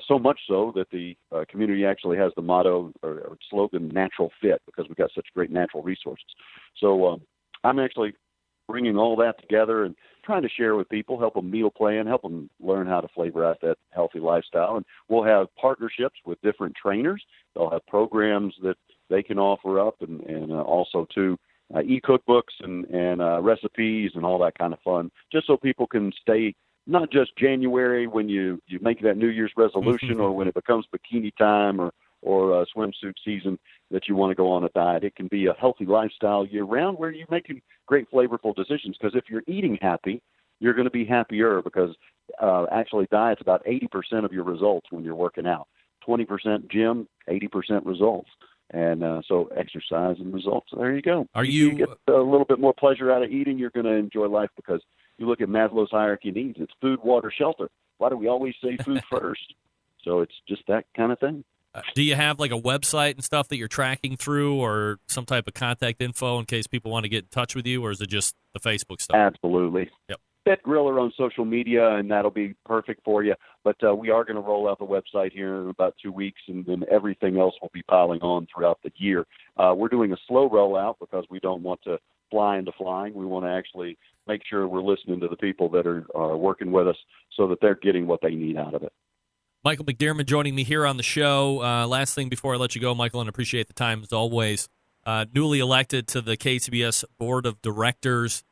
so much so that the community actually has the motto or slogan "Natural Fit" because we've got such great natural resources. So I'm actually bringing all that together and trying to share with people, help them meal plan, help them learn how to flavor out that healthy lifestyle. And we'll have partnerships with different trainers. They'll have programs that they can offer up, and also too e-cookbooks and recipes and all that kind of fun, just so people can stay not just January when you make that New Year's resolution or when it becomes bikini time or swimsuit season that you want to go on a diet. It can be a healthy lifestyle year-round where you're making great, flavorful decisions, because if you're eating happy, you're going to be happier, because actually diet's about 80% of your results when you're working out. 20% gym, 80% results. And so exercise and results. There you go. You get a little bit more pleasure out of eating, you're going to enjoy life, because you look at Maslow's hierarchy of needs. It's food, water, shelter. Why do we always say food first? So it's just that kind of thing. Do you have like a website and stuff that you're tracking through, or some type of contact info in case people want to get in touch with you, or is it just the Facebook stuff? Absolutely. Yep. Fit Griller on social media, and that'll be perfect for you. But we are going to roll out the website here in about 2 weeks, and then everything else will be piling on throughout the year. We're doing a slow rollout because we don't want to fly into flying. We want to actually make sure we're listening to the people that are working with us so that they're getting what they need out of it. Michael McDearman joining me here on the show. Last thing before I let you go, Michael, and appreciate the time as always. Newly elected to the KCBS Board of Directors.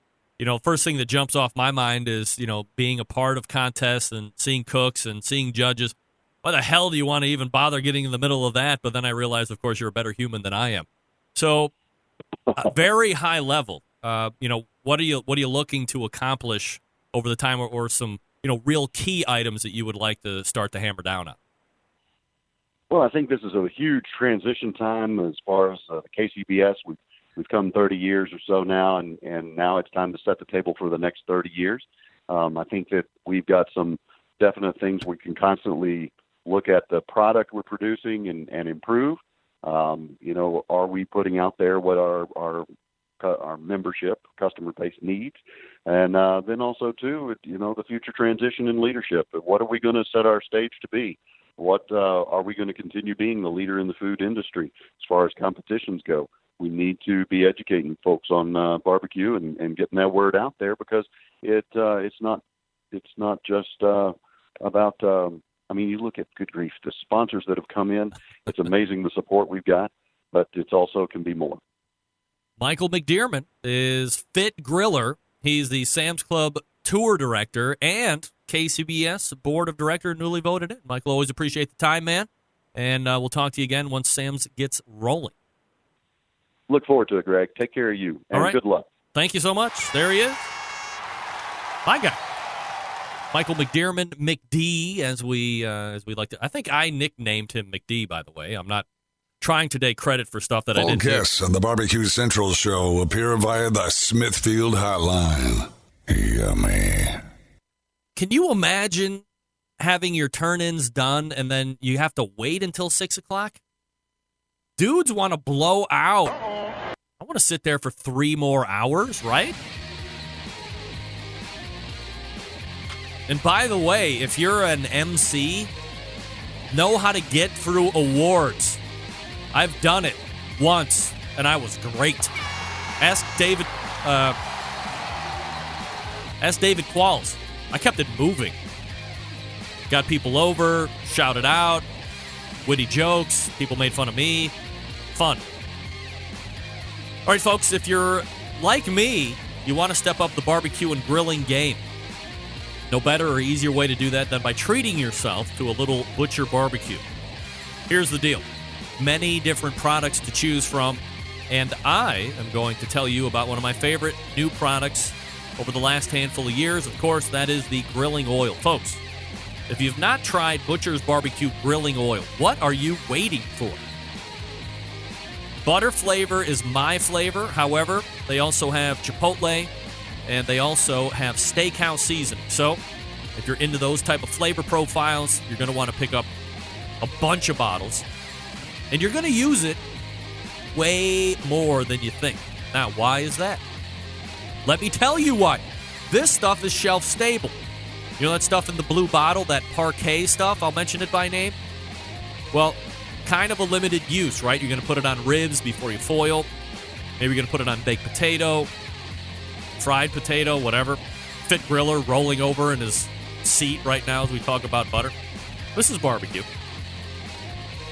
First thing that jumps off my mind is, being a part of contests and seeing cooks and seeing judges. Why the hell do you want to even bother getting in the middle of that? But then I realized, of course, you're a better human than I am. So, very high level. What are you looking to accomplish over the time, or some real key items that you would like to start to hammer down on? Well, I think this is a huge transition time as far as the KCBS. We've come 30 years or so now, and now it's time to set the table for the next 30 years. I think that we've got some definite things we can constantly look at the product we're producing and improve. Are we putting out there what our membership, customer base needs? And then also, too, the future transition in leadership. What are we going to set our stage to be? What are we going to continue being the leader in the food industry as far as competitions go? We need to be educating folks on barbecue and getting that word out there, because it's not just about. You look at, good grief, the sponsors that have come in. It's amazing the support we've got, but it's also can be more. Michael McDearman is Fit Griller. He's the Sam's Club Tour Director and KCBS Board of Director, newly voted in. Michael, always appreciate the time, man. And we'll talk to you again once Sam's gets rolling. Look forward to it, Greg. Take care of you, and all right. Good luck. Thank you so much. There he is. My guy. Michael McDearman, McD, as we like to. I think I nicknamed him McD, by the way. I'm not trying to take credit for stuff that I All didn't do. guests on the Barbecue Central show appear via the Smithfield Hotline. Yummy. Can you imagine having your turn-ins done and then you have to wait until 6 o'clock? Dudes want to blow out. I want to sit there for 3 more hours, right? And by the way, if you're an MC, know how to get through awards. I've done it once, and I was great. Ask David Qualls. I kept it moving. Got people over, shouted out, witty jokes, people made fun of me. Fun. All right, folks, if you're like me, you want to step up the barbecue and grilling game. No better or easier way to do that than by treating yourself to a little Butcher Barbecue. Here's the deal. Many different products to choose from, and I am going to tell you about one of my favorite new products over the last handful of years. Of course, that is the grilling oil. Folks, if you've not tried Butcher's Barbecue Grilling Oil, what are you waiting for? Butter flavor is my flavor. However, they also have chipotle, and they also have steakhouse seasoning. So, if you're into those type of flavor profiles, you're going to want to pick up a bunch of bottles. And you're going to use it way more than you think. Now, why is that? Let me tell you why. This stuff is shelf stable. You know that stuff in the blue bottle, that parquet stuff? I'll mention it by name. Well, kind of a limited use, right? You're going to put it on ribs before you foil. Maybe you're going to put it on baked potato, fried potato, whatever. Fit griller rolling over in his seat right now as we talk about butter. This is barbecue.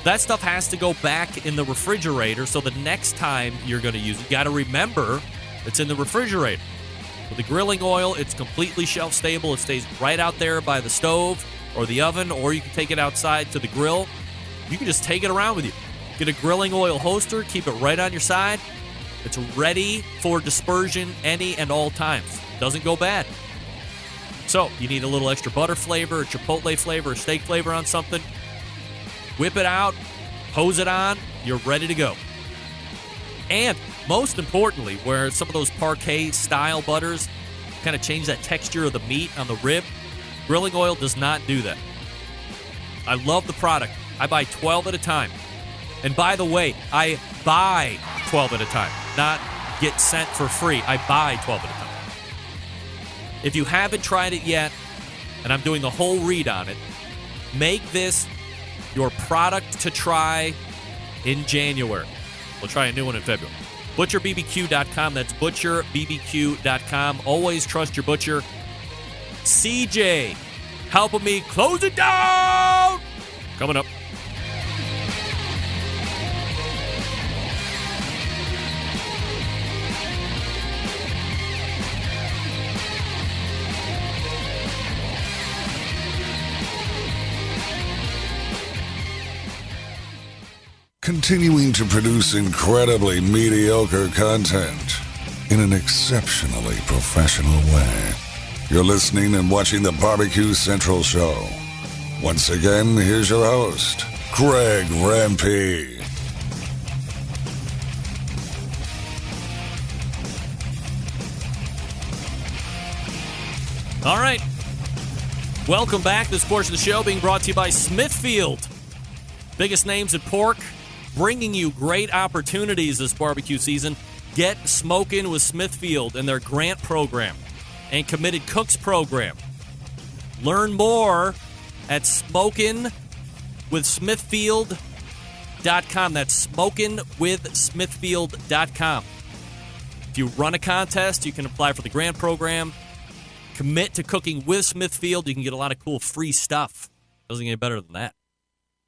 That stuff has to go back in the refrigerator, so the next time you're going to use it, you got to remember it's in the refrigerator. With the grilling oil, it's completely shelf stable. It stays right out there by the stove or the oven, or you can take it outside to the grill. You can just take it around with you. Get a grilling oil holster, keep it right on your side. It's ready for dispersion any and all times. Doesn't go bad. So, you need a little extra butter flavor, or chipotle flavor, or steak flavor on something. Whip it out, hose it on, you're ready to go. And most importantly, where some of those parquet-style butters kind of change that texture of the meat on the rib, grilling oil does not do that. I love the product. I buy 12 at a time. And by the way, I buy 12 at a time, not get sent for free. I buy 12 at a time. If you haven't tried it yet, and I'm doing the whole read on it, make this your product to try in January. We'll try a new one in February. ButcherBBQ.com. That's ButcherBBQ.com. Always trust your butcher. CJ, helping me close it down. Coming up. Continuing to produce incredibly mediocre content in an exceptionally professional way. You're listening and watching the Barbecue Central Show. Once again, here's your host, Greg Rempe. All right. Welcome back. This portion of the show being brought to you by Smithfield. Biggest names at pork, bringing you great opportunities this barbecue season. Get smoking with Smithfield and their grant program and committed cooks program. Learn more at smokingwithsmithfield.com. That's smokingwithsmithfield.com. If you run a contest, you can apply for the grant program. Commit to cooking with Smithfield. You can get a lot of cool free stuff. Doesn't get any better than that.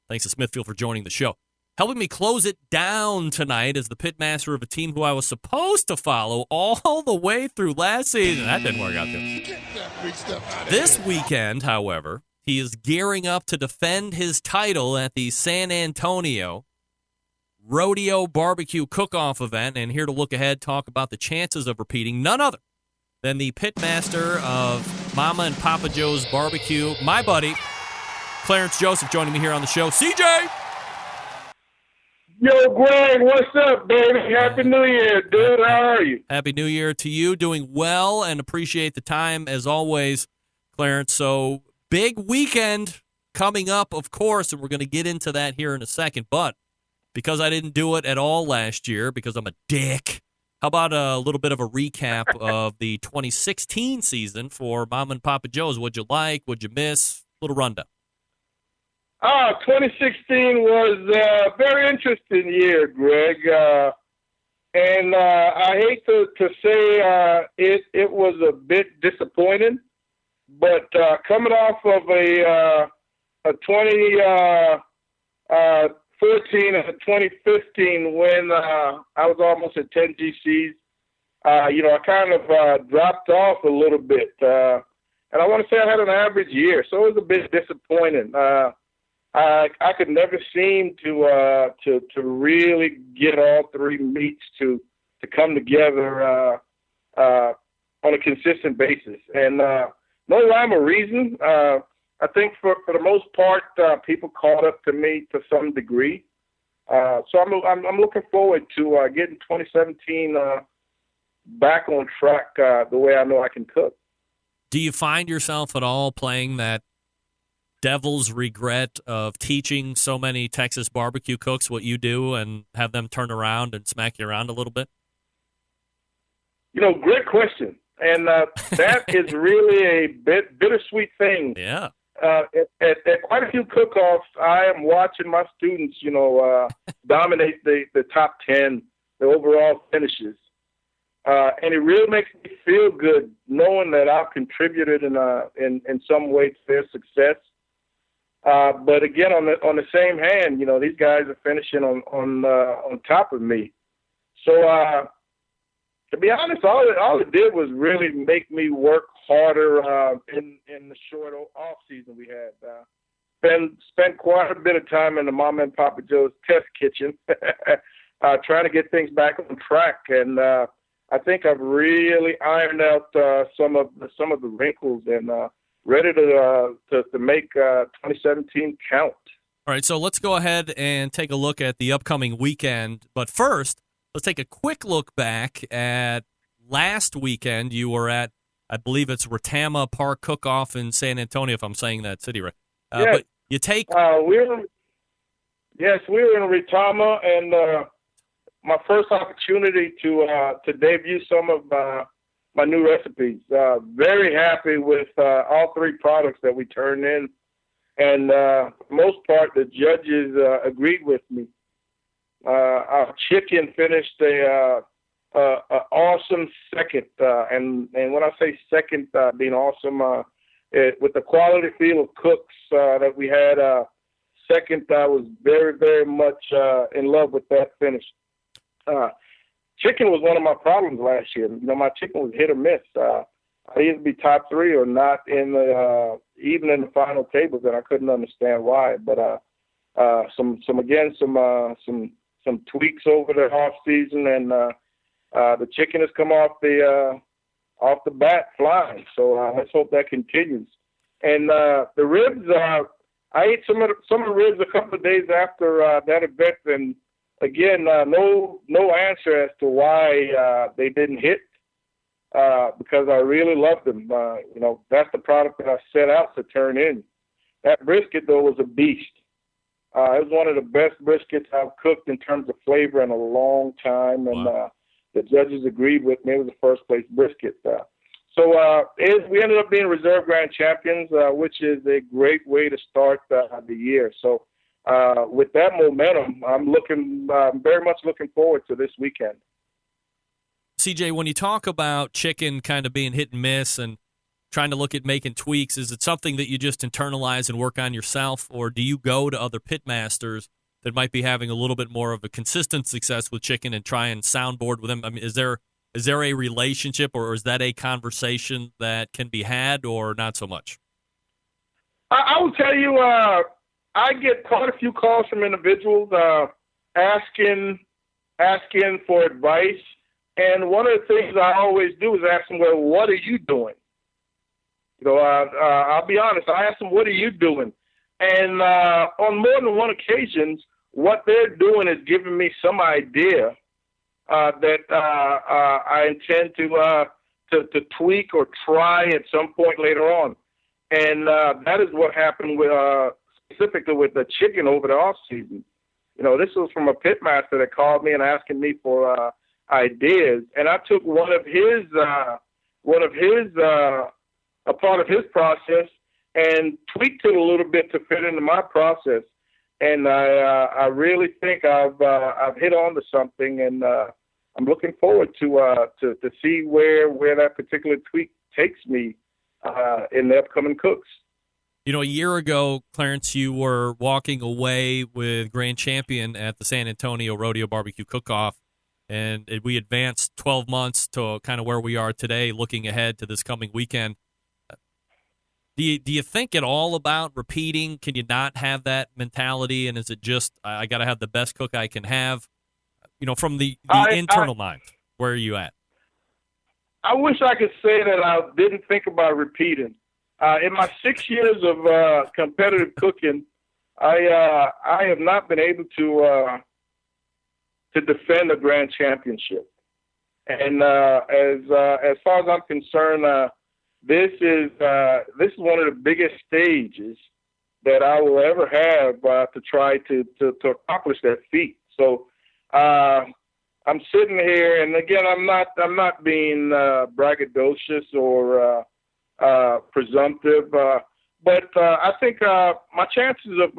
Thanks to Smithfield for joining the show. Helping me close it down tonight is the pitmaster of a team who I was supposed to follow all the way through last season. That didn't work out good. This weekend, however, He is gearing up to defend his title at the San Antonio Rodeo BBQ Cook-Off event, and here to look ahead, talk about the chances of repeating, none other than the pitmaster of Momma and Papa Joe's Barbecue, my buddy, Clarence Joseph, joining me here on the show. CJ! Yo, Greg, what's up, baby? Happy New Year, dude. How are you? Happy New Year to you. Doing well and appreciate the time, as always, Clarence. So, big weekend coming up, of course, and we're going to get into that here in a second, but because I didn't do it at all last year because I'm a dick, how about a little bit of a recap of the 2016 season for Mom and Papa Joe's? What'd you like? What'd you miss? Little rundown. 2016 was a very interesting year, Greg. And I hate to say it was a bit disappointing, but coming off of a 2014 and a 2015 when I was almost at 10 GCs, I kind of dropped off a little bit. And I want to say I had an average year, so it was a bit disappointing. I could never seem to really get all three meets to come together on a consistent basis. And no rhyme or reason. I think for the most part, people caught up to me to some degree. So I'm looking forward to getting 2017 back on track the way I know I can cook. Do you find yourself at all playing that devil's regret of teaching so many Texas barbecue cooks what you do and have them turn around and smack you around a little bit? Great question. And that is really a bittersweet thing. Yeah. At quite a few cook-offs, I am watching my students, dominate the top 10, the overall finishes. And it really makes me feel good knowing that I've contributed in some way to their success. But again, on the same hand, these guys are finishing on top of me. So to be honest, all it did was really make me work harder in the short off season we had. Spent quite a bit of time in the Momma and Papa Joe's test kitchen, trying to get things back on track. And I think I've really ironed out some of the wrinkles and ready to make 2017 count. All right, so let's go ahead and take a look at the upcoming weekend. But first, let's take a quick look back at last weekend. You were at, I believe it's Retama Park Cook-Off in San Antonio, if I'm saying that city right. Yes. But you take... we were in Retama, and my first opportunity to debut some of my new recipes. Very happy with all three products that we turned in. And for the most part, the judges agreed with me. Our chicken finished a awesome second. And when I say second, being awesome, with the quality feel of cooks that we had, second, I was very, very much in love with that finish. Chicken was one of my problems last year. My chicken was hit or miss. I either be top three or not in even in the final tables, and I couldn't understand why. But some tweaks over the off season, and the chicken has come off the bat flying. So let's hope that continues. And the ribs, I ate some of the ribs a couple of days after that event, and again, no answer as to why they didn't hit. Because I really loved them. That's the product that I set out to turn in. That brisket, though, was a beast. It was one of the best briskets I've cooked in terms of flavor in a long time, and the judges agreed with me. It was the first place brisket. We ended up being reserve grand champions, which is a great way to start the year. So with that momentum, I'm very much looking forward to this weekend. CJ, when you talk about chicken kind of being hit and miss and trying to look at making tweaks, is it something that you just internalize and work on yourself, or do you go to other pitmasters that might be having a little bit more of a consistent success with chicken and try and soundboard with them? I mean, is there a relationship, or is that a conversation that can be had, or not so much? I will tell you, I get quite a few calls from individuals asking for advice. And one of the things I always do is ask them, well, what are you doing? You know, I'll be honest. I ask them, what are you doing? And on more than one occasion, what they're doing is giving me some idea that I intend to tweak or try at some point later on. And that is what happened with specifically with the chicken over the off season. You know, this was from a pitmaster that called me and asking me for ideas, and I took a part of his process and tweaked it a little bit to fit into my process. And I really think I've hit on to something, and I'm looking forward to see where that particular tweak takes me in the upcoming cooks. You know, a year ago, Clarence, you were walking away with Grand Champion at the San Antonio Rodeo BBQ Cook-Off, and we advanced 12 months to kind of where we are today, looking ahead to this coming weekend. Do you think at all about repeating? Can you not have that mentality, and is it just, I got to have the best cook I can have? You know, from the internal mind, where are you at? I wish I could say that I didn't think about repeating. In my 6 years of competitive cooking, I have not been able to defend a grand championship. And as far as I'm concerned, this is one of the biggest stages that I will ever have to try to accomplish that feat. So I'm sitting here, and again, I'm not being braggadocious or presumptive, but I think my chances of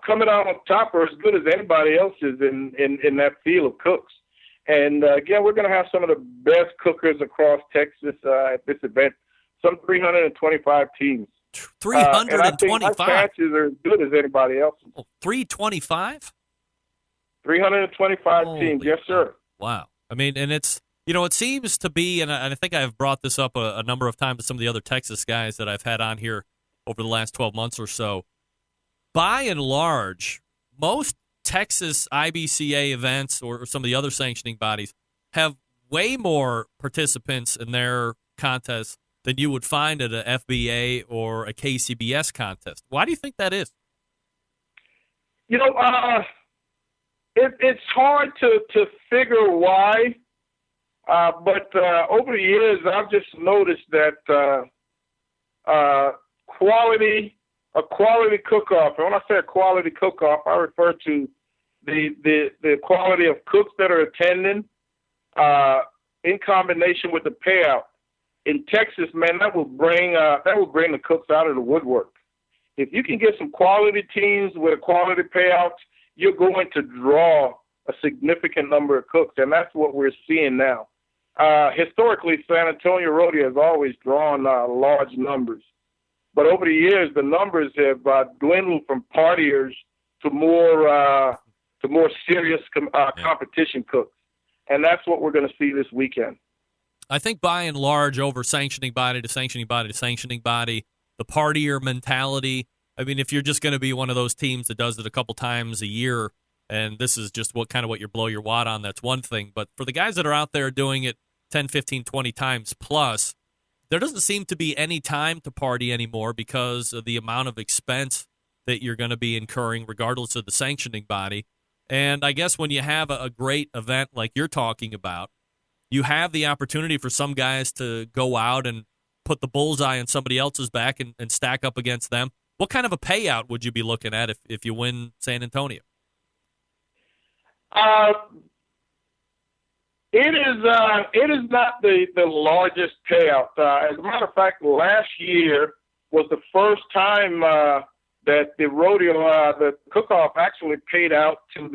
coming out on top are as good as anybody else's in that field of cooks. And again, we're going to have some of the best cookers across Texas at this event. Some 325 teams. 325. And I think my chances are as good as anybody else's. 325. 325 teams, yes, sir. Wow. I mean, and it's, you know, it seems to be, and I think I've brought this up a number of times with some of the other Texas guys that I've had on here over the last 12 months or so. By and large, most Texas IBCA events or some of the other sanctioning bodies have way more participants in their contests than you would find at a FBA or a KCBS contest. Why do you think that is? You know, it's hard to figure why, but over the years I've just noticed that a quality cook-off, and when I say a quality cook-off, I refer to the quality of cooks that are attending in combination with the payout. In Texas, man, that will bring the cooks out of the woodwork. If you can get some quality teams with a quality payout, you're going to draw a significant number of cooks, and that's what we're seeing now. Historically, San Antonio Rodeo has always drawn large numbers, but over the years, the numbers have dwindled from partiers to more serious competition cooks, and that's what we're going to see this weekend. I think by and large, over sanctioning body to sanctioning body to sanctioning body, the partier mentality. I mean, if you're just going to be one of those teams that does it a couple times a year, and this is just what you blow your wad on, that's one thing. But for the guys that are out there doing it 10, 15, 20 times plus, there doesn't seem to be any time to party anymore because of the amount of expense that you're going to be incurring regardless of the sanctioning body. And I guess when you have a great event like you're talking about, you have the opportunity for some guys to go out and put the bullseye on somebody else's back and stack up against them. What kind of a payout would you be looking at if you win San Antonio? It is not the largest payout. As a matter of fact, last year was the first time that the rodeo, the cook-off, actually paid out to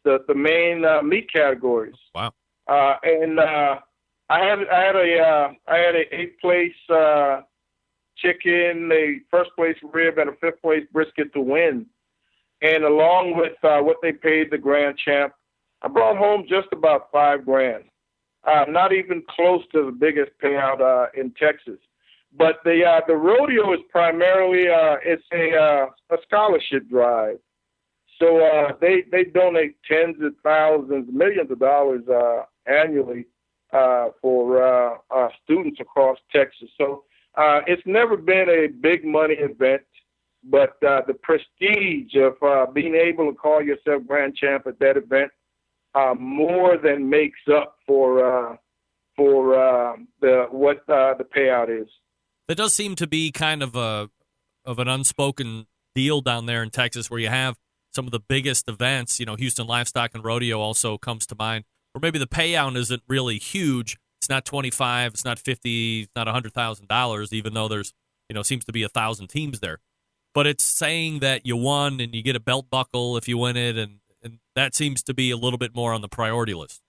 the main meat categories. Wow! And I had a 8th place chicken, a 1st place rib, and a 5th place brisket to win. And along with what they paid the grand champ, I brought home just about $5,000. Not even close to the biggest payout in Texas. But the rodeo is primarily it's a scholarship drive. So they donate tens of thousands, millions of dollars annually for students across Texas. So it's never been a big money event, but the prestige of being able to call yourself grand champ at that event more than makes up for what the payout is. That does seem to be kind of an unspoken deal down there in Texas, where you have some of the biggest events. You know, Houston Livestock and Rodeo also comes to mind, or maybe the payout isn't really huge. It's not 25, it's not 50, it's not $100,000, even though there's, seems to be 1,000 teams there. But it's saying that you won and you get a belt buckle if you win it, and that seems to be a little bit more on the priority list.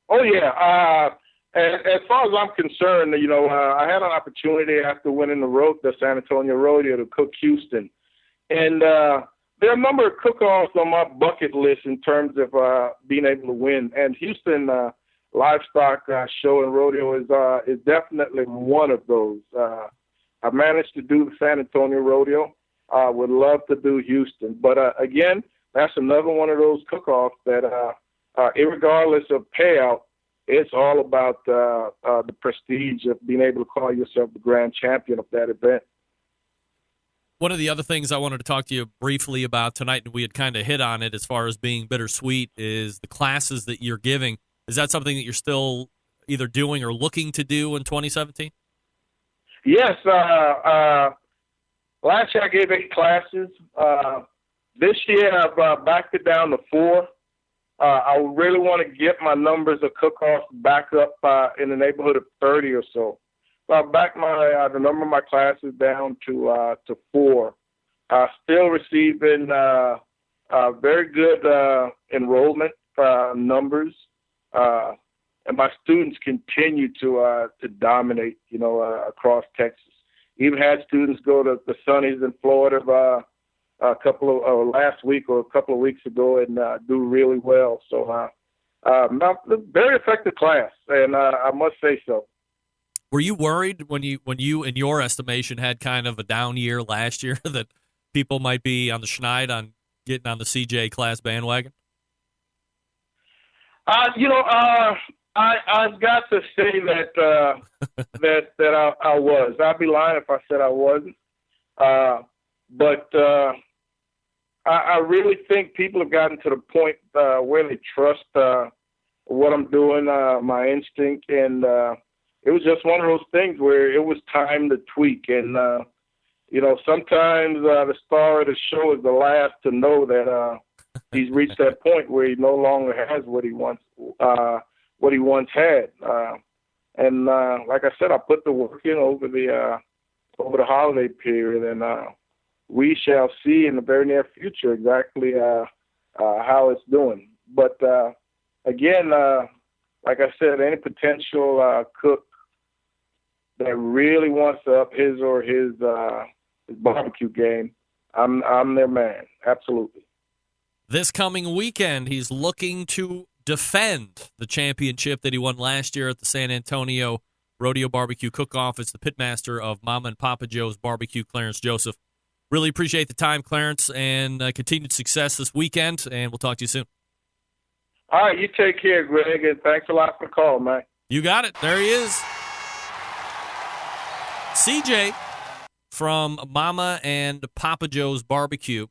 Oh, yeah. As far as I'm concerned, I had an opportunity after winning the San Antonio Rodeo to cook Houston. And there are a number of cook-offs on my bucket list in terms of being able to win. And Houston Livestock Show and Rodeo is definitely one of those. I managed to do the San Antonio Rodeo. I would love to do Houston. But, again, that's another one of those cook-offs that, irregardless of payout, it's all about the prestige of being able to call yourself the grand champion of that event. One of the other things I wanted to talk to you briefly about tonight, and we had kind of hit on it as far as being bittersweet, is the classes that you're giving. Is that something that you're still either doing or looking to do in 2017? Yes. Last year I gave 8 classes. This year I've backed it down to 4. I really want to get my numbers of cook-offs back up in the neighborhood of 30 or so. So I backed the number of my classes down to 4. Still receiving very good enrollment numbers, and my students continue to dominate, across Texas. Even had students go to the Sunnies in Florida last week or a couple of weeks ago and do really well. So very effective class, and I must say so. Were you worried when you, in your estimation, had kind of a down year last year that people might be on the schneid on getting on the CJ class bandwagon? I've got to say that I was. I'd be lying if I said I wasn't. But I really think people have gotten to the point where they trust what I'm doing, my instinct, and it was just one of those things where it was time to tweak. And, sometimes the star of the show is the last to know that he's reached that point where he no longer has what he once had. And like I said, I put the work in over the holiday period, and we shall see in the very near future exactly how it's doing. But again, like I said, any potential cook that really wants to up his barbecue game, I'm their man. Absolutely. This coming weekend, he's looking to defend the championship that he won last year at the San Antonio Rodeo Barbecue Cook-Off. It's the pitmaster of Momma and Papa Joe's Barbecue, Clarence Joseph. Really appreciate the time, Clarence, and continued success this weekend, and we'll talk to you soon. All right, you take care, Greg, and thanks a lot for the call, man. You got it. There he is. CJ from Momma and Papa Joe's Barbecue.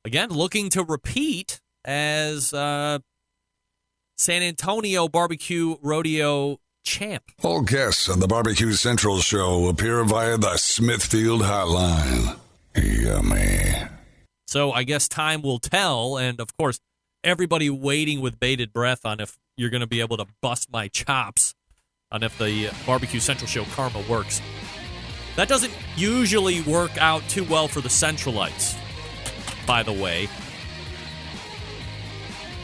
Again, looking to repeat as San Antonio Barbecue Rodeo champ. All guests on the Barbecue Central show appear via the Smithfield Hotline. Yummy. So I guess time will tell, and of course, everybody waiting with bated breath on if you're going to be able to bust my chops on if the Barbecue Central show karma works. That doesn't usually work out too well for the Centralites, by the way.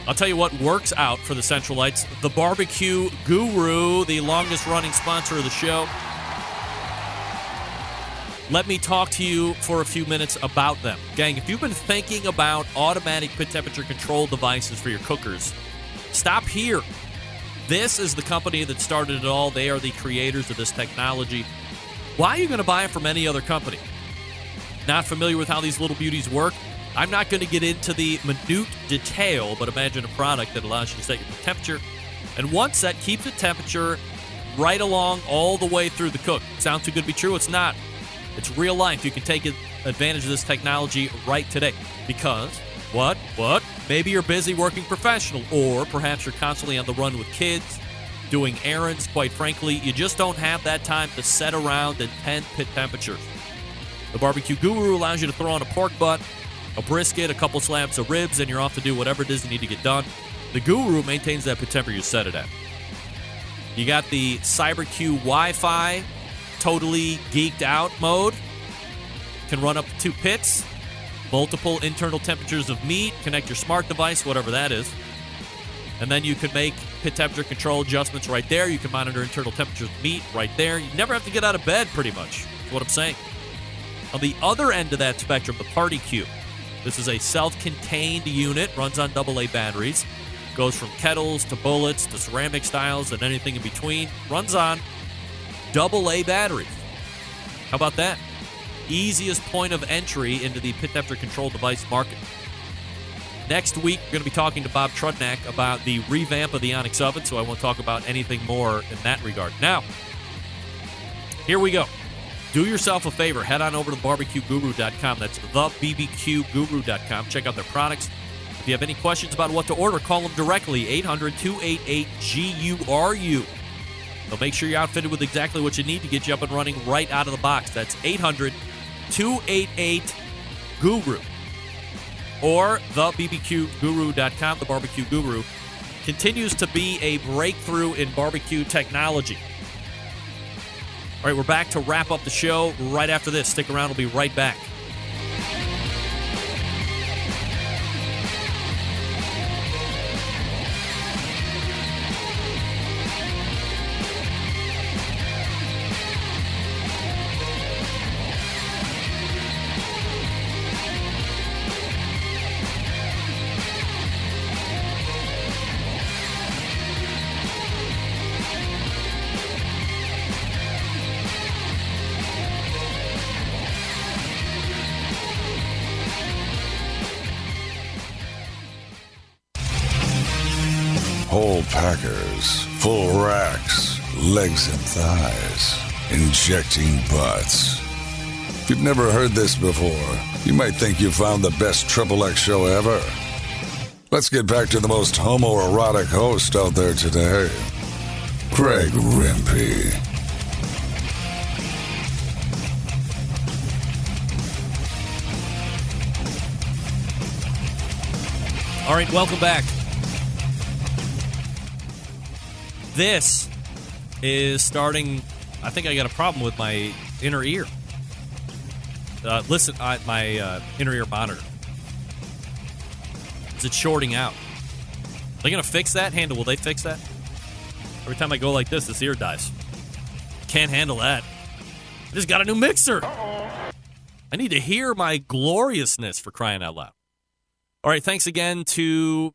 I'll tell you what works out for the Centralites. The Barbecue Guru, the longest-running sponsor of the show. Let me talk to you for a few minutes about them. Gang, if you've been thinking about automatic pit temperature control devices for your cookers, stop here. This is the company that started it all. They are the creators of this technology. Why are you going to buy it from any other company? Not familiar with how these little beauties work? I'm not going to get into the minute detail, but imagine a product that allows you to set your temperature. And one set keeps the temperature right along all the way through the cook. Sounds too good to be true? It's not. It's real life. You can take advantage of this technology right today. Because, what? Maybe you're busy working professional, or perhaps you're constantly on the run with kids, doing errands. Quite frankly, you just don't have that time to set around and tend pit temperatures. The Barbecue Guru allows you to throw on a pork butt, a brisket, a couple slabs of ribs, and you're off to do whatever it is you need to get done. The Guru maintains that pit temperature you set it at. You got the CyberQ Wi-Fi, totally geeked out mode. Can run up to 2 pits, multiple internal temperatures of meat, connect your smart device, whatever that is. And then you can make pit temperature control adjustments right there. You can monitor internal temperatures of meat right there. You never have to get out of bed, pretty much, is what I'm saying. On the other end of that spectrum, the Party Cube. This is a self-contained unit, runs on AA batteries, goes from kettles to bullets to ceramic styles and anything in between. Runs on AA batteries. How about that? Easiest point of entry into the pit temperature control device market. Next week, we're going to be talking to Bob Trudnak about the revamp of the Onyx oven, so I won't talk about anything more in that regard. Now, here we go. Do yourself a favor. Head on over to thebbqguru.com. That's thebbqguru.com. Check out their products. If you have any questions about what to order, call them directly, 800-288-GURU. They'll make sure you're outfitted with exactly what you need to get you up and running right out of the box. That's 800-288-GURU. Or thebbqguru.com. The Barbecue Guru continues to be a breakthrough in barbecue technology. All right, we're back to wrap up the show right after this. Stick around. We'll be right back. Whole packers, full racks, legs and thighs, injecting butts. If you've never heard this before, you might think you found the best XXX show ever. Let's get back to the most homoerotic host out there today, Craig Rimpey. All right, welcome back. This is starting. I think I got a problem with my inner ear. My inner ear monitor. Is it shorting out? Are they going to fix that? Will they fix that? Every time I go like this ear dies. Can't handle that. I just got a new mixer. I need to hear my gloriousness, for crying out loud. All right, thanks again to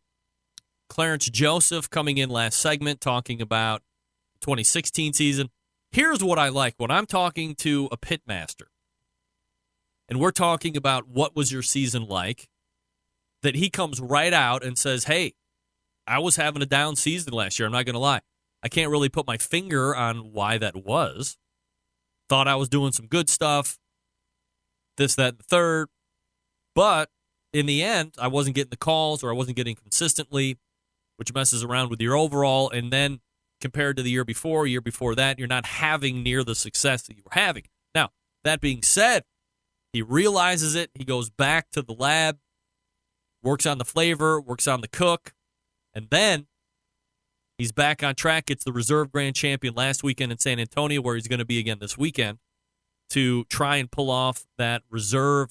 Clarence Joseph coming in last segment talking about 2016 season. Here's what I like when I'm talking to a pitmaster and we're talking about what was your season like, that he comes right out and says, hey, I was having a down season last year. I'm not going to lie. I can't really put my finger on why that was. Thought I was doing some good stuff, this, that, and the third. But in the end, I wasn't getting the calls or I wasn't getting consistently, which messes around with your overall. And then compared to the year before that, you're not having near the success that you were having. Now, that being said, he realizes it. He goes back to the lab, works on the flavor, works on the cook, and then he's back on track. Gets the reserve grand champion last weekend in San Antonio, where he's going to be again this weekend, to try and pull off that to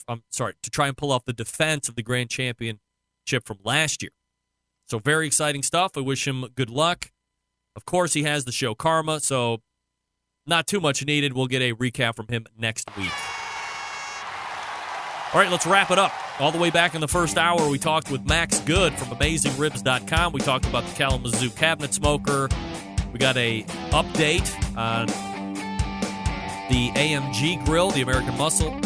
try and pull off the defense of the grand championship from last year. So very exciting stuff. I wish him good luck. Of course, he has the show Karma, so not too much needed. We'll get a recap from him next week. All right, let's wrap it up. All the way back in the first hour, we talked with Max Good from AmazingRibs.com. We talked about the Kalamazoo cabinet smoker. We got a update on the AMG grill, the American Muscle.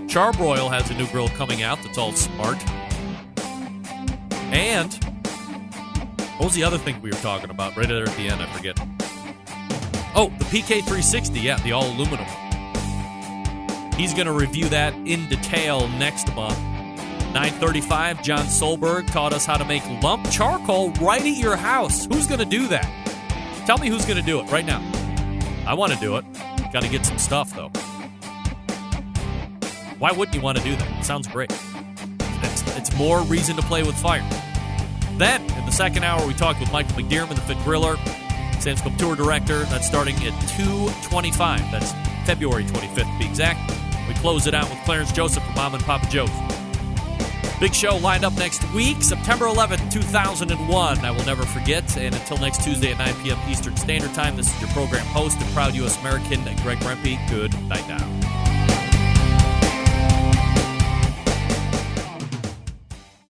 Char-Broil has a new grill coming out that's all smart. And what was the other thing we were talking about right there at the end? I forget. Oh, the PK 360, yeah, the all aluminum. He's going to review that in detail next month. 9:35, Jon Solberg taught us how to make lump charcoal right at your house. Who's going to do that? Tell me who's going to do it right now. I want to do it. Got to get some stuff, though. Why wouldn't you want to do that? It sounds great. It's more reason to play with fire. Then, in the second hour, we talked with Michael McDearman, the Fit Griller, Sandscope Tour Director. That's starting at 2:25. That's February 25th, to be exact. We close it out with Clarence Joseph from Momma and Poppa Joe's. Big show lined up next week, September 11th, 2001. I will never forget. And until next Tuesday at 9 p.m. Eastern Standard Time, this is your program host and proud U.S. American, Greg Rempe. Good night now.